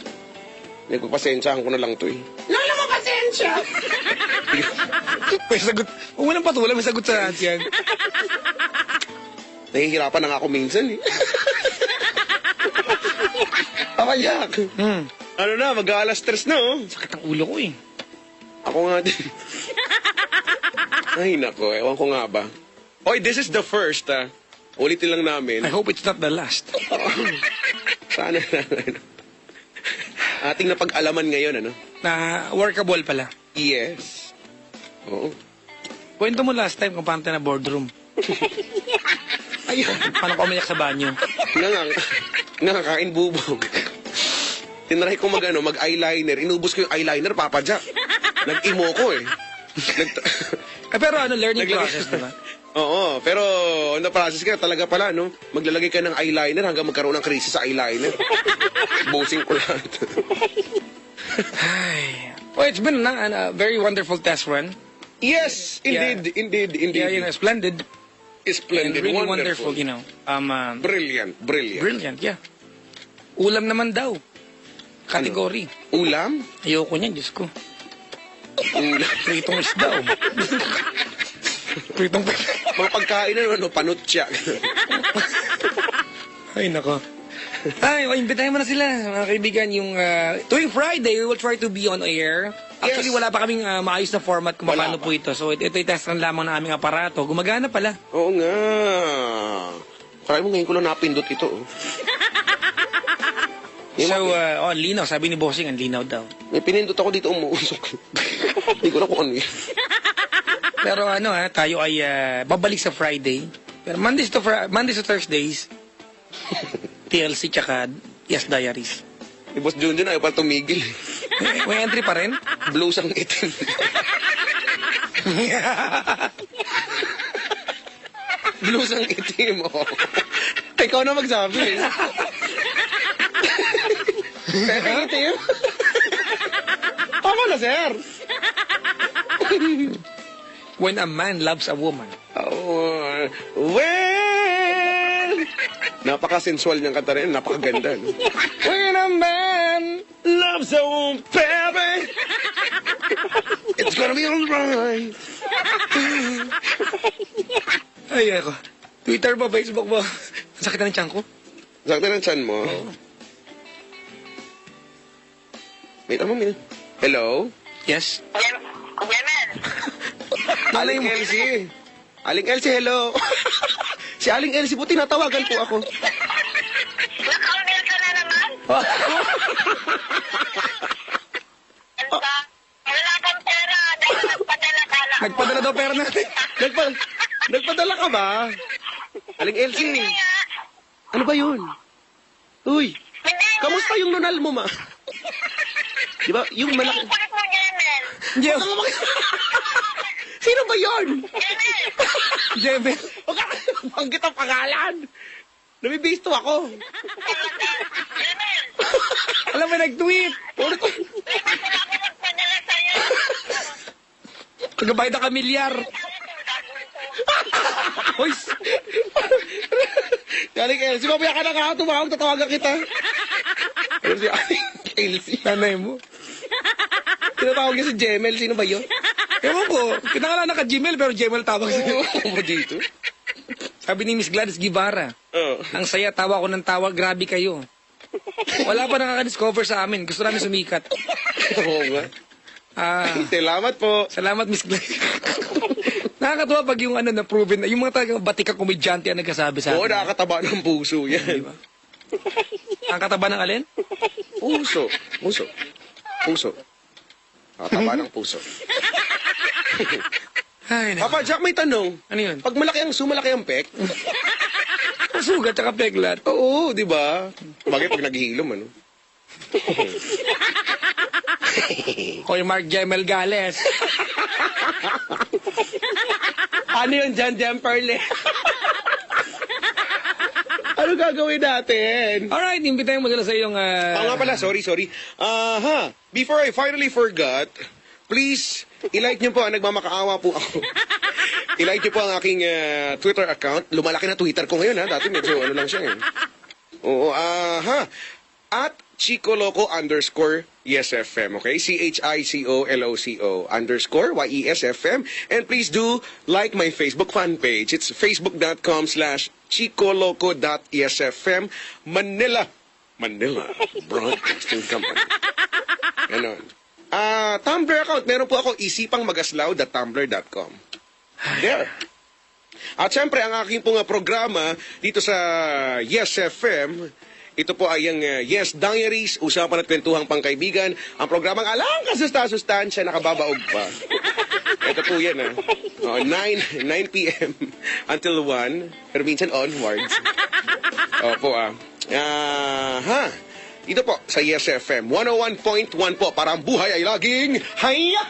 Nagpapasensyahan ko na lang to eh. Lola mo pasensya. May sagot. Huwag mo nang patulang, may sagot sa lahat yan. Nahihirapan na nga ako minsan eh. Pakayak. Ano na, mag-aalas stress na oh. Sakit ang ulo ko eh. Ako nga din. Ay nako, ewan ko nga ba. Oy, this is the first ah. Ulitin lang namin. I hope it's not the last. Sana lang ano. Ating napag-alaman ngayon ano. Na workable pala. Yes. Oo. Kwento mo last time kung paano tayo na boardroom. Ayun. Paano ka umiyak sa banyo. Nakakain bubog. Tinry ko mag-eyeliner. Inubos ko yung eyeliner, Papa Jack. Nag-imo ko eh. Pero learning Naglagay- process, diba? Oo, pero on the process ka talaga pala, no? Maglalagay ka ng eyeliner hanggang magkaroon ng krisis sa eyeliner. Bosing ko lahat. Ay. Well, it's been a very wonderful test run. Yes, indeed. Yeah, splendid. Splendid, And really wonderful. wonderful, Brilliant. Brilliant, yeah. Ulam naman daw. Category. Ulam? Ayoko niyan, Diyos ko. Ulam. Pritong isda, oh. Pritong Mga pagkain na, panutya. Ay, nako. Ay, imbitahin mo na sila, mga kaibigan, yung tuwing Friday, we will try to be on air. Actually, Yes. wala pa kaming maayos na format kung Wala paano pa. po ito. So, ito test run lamang ng aming aparato. Gumagana pala. Oo nga. Kaya mo ngayon ko lang napindot ito. Oh. So, ang linaw. Sabi ni Bossing, ang linaw daw. May pinindot ako dito umuusok. Hindi ko na kung ano yun. Pero tayo ay babalik sa Friday. Pero Mondays to Thursdays, TLC tsaka Yes Diaries. Si Boss Junjun ayaw pa tumigil. May entry pa rin? Blues ang itim. Blusang itim, oh. Ikaw na magsabi. Pepeng itim? Tama na, sir. When a man loves a woman. Oh, well, napaka-sensual niyang kanta rin, napakaganda. No? When a man loves a woman, baby, it's gonna be alright. Ay, ako. Twitter mo, Facebook mo. Sakit na ng tiyan ko. Sakta ng chan mo. Wait a moment. Hello? Yes? Aling Elsie. Aling Elsie, hello. Si Aling Elsie po, tinatawagan po ako. Nakambil ka na naman? Wala kang pera. Dahil nagpadala ka na. Nagpadala daw pera natin. Nagpadala ka ba? Aling Elsie. Hindi nga. Ano ba yun? Uy, Hindi nga. kamusta yung nunal mo, ma? Di ba, yung malaki... Ang kulit mo, Jemel. Jem. Sino ba yun? Jemel. Jemel. Huwag ka banggit ang pangalan. Nabibisto ako. Jemel. Alam mo, nag-tweet. Hindi ba sila ako nagpadala sa'yo? Kagabayad na kamilyar. Hoy, Aling Elsie, mamaya ka na nga. Tumawag, tatawagan kita. Ano si Aling Elsie? nanay mo. Tinatawag niya si Jemel. Sino ba yun? Ewan ko. Kinakala na ka-Gmail, pero Gmail tawag sa'yo. Ano ba dito? Sabi ni Miss Gladys Guevara, Oh. ang saya, tawa ko ng tawa, grabe kayo. Wala pa nakaka-discover sa amin. Gusto namin sumikat. Oo nga. Salamat po. Salamat, Miss Gladys. Nakakatuwa pag yung na-proven, yung mga talagang batikang komedyante ang nagkasabi sa Oo, akin. nakakataba ng puso yan. Ang kataba ng alin? Puso. Puso. Puso. Nakakataba ng puso. Ay, naku. Papa Jack, may tanong. Ano yun? Pag malaki ang pek? Sugat tsaka peglat. Oo, di ba? Bagay pag naghihilom, ano? Hoy, Mark Gemel Gales. Ano yun dyan, Jemperle? Ano gagawin natin? Alright, imbitahin mo sila sa iyong... Oo nga pala, sorry. Before I finally forgot, please, ilike niyo po, nagmamakaawa po ako. Ilike niyo po ang aking Twitter account. Lumalaki na Twitter ko ngayon, ha? Dati medyo ano lang siya, eh. Oo, at ChicoLoco_YesFM, okay? CHICOLOCO_YesFM. And please do like my Facebook fan page. It's facebook.com/chicoloco.yesfm Manila Broadcasting Company. Ganon. Tumblr account, meron po ako, isipangmagaslaw.tumblr.com. There. At syempre, ang aking pong programa dito sa Yes FM, ito po ay ang Yes Diaries, usapan at kwentuhang pangkaibigan. Ang programang alang kasusta-sustansya, nakababaog pa. Ito po yan, 9 p.m. until 1, pero minsan onwards. Opo, Ito po, sa Yes FM, 101.1 po, para ang buhay ay laging haya!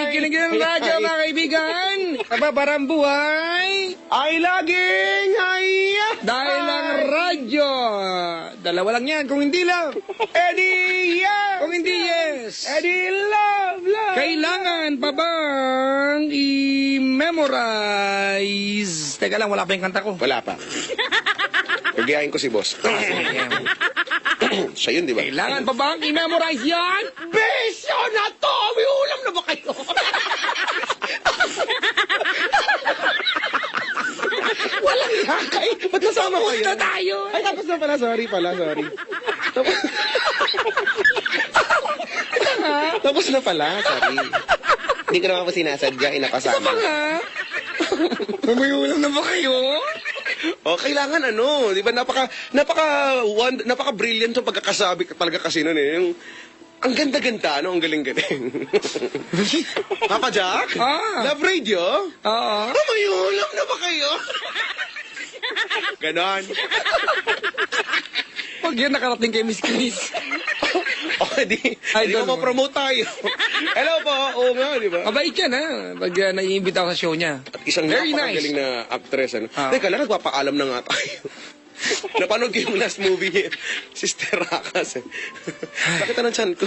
Kikinig ng radyo, mga kaibigan. Kababarang buhay. Ay laging haya! Dahil ang radyo. Dalawa lang yan, kung hindi lang. Eddie, yeah! Kung hindi yes. Eddie, love! Kailangan pa bang i-memorize? Teka lang, wala pa yung kanta ko. Wala pa. Pagayain ko si boss. Siya yun, di ba? Kailangan pa bang i-memorize yan? Besyo na to! May ulam na ba kayo? Walang yakay! Ba't nasama kayo? Na tayo. Ay, tapos na pala. Sorry. Tapos na pala. Sorry. Hindi ko naman po sinasadya. Inakasama. May ulam na ba kayo? O, kailangan di ba, napaka-brilliant yung pagkakasabi talaga kasi nun eh. Yung, ang ganda-ganda, ang galing-galing. Papa Jack? Love Radio? Oo. May ulam na ba kayo? Ganon. Pag yan nakarating kay Miss Chris. Di Idol ko mo. promote tayo. Hello po. Oo nga, di ba? Mabait yan, ha? Pag naiimbita ako sa show niya. At isang Very napakagaling nice. na actress. Ano? Ah. Teka lang, nagpapaalam na nga tayo. Napanood ko yung last movie niya, Sister Rakas. Bakit ng tiyan ko?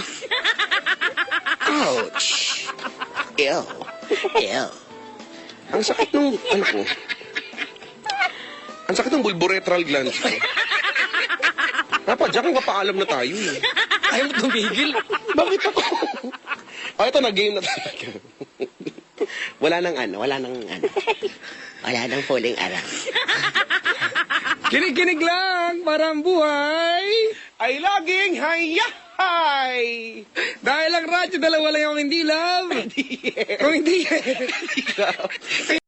Ouch. Ew. Ew. Ang sakit nung, ano ko? Ang sakit ng bulboretral glands ko. Dapat, Jack, magpapaalam na tayo eh. Ayaw mo tumigil. Bakit ako? Ito na, game na talaga. Wala nang wala nang huling araw. Kinig-kinig lang para ang buhay. Ay laging hayahay! Dahil ang radyo, dalawa lang yung hindi love. Kung hindi,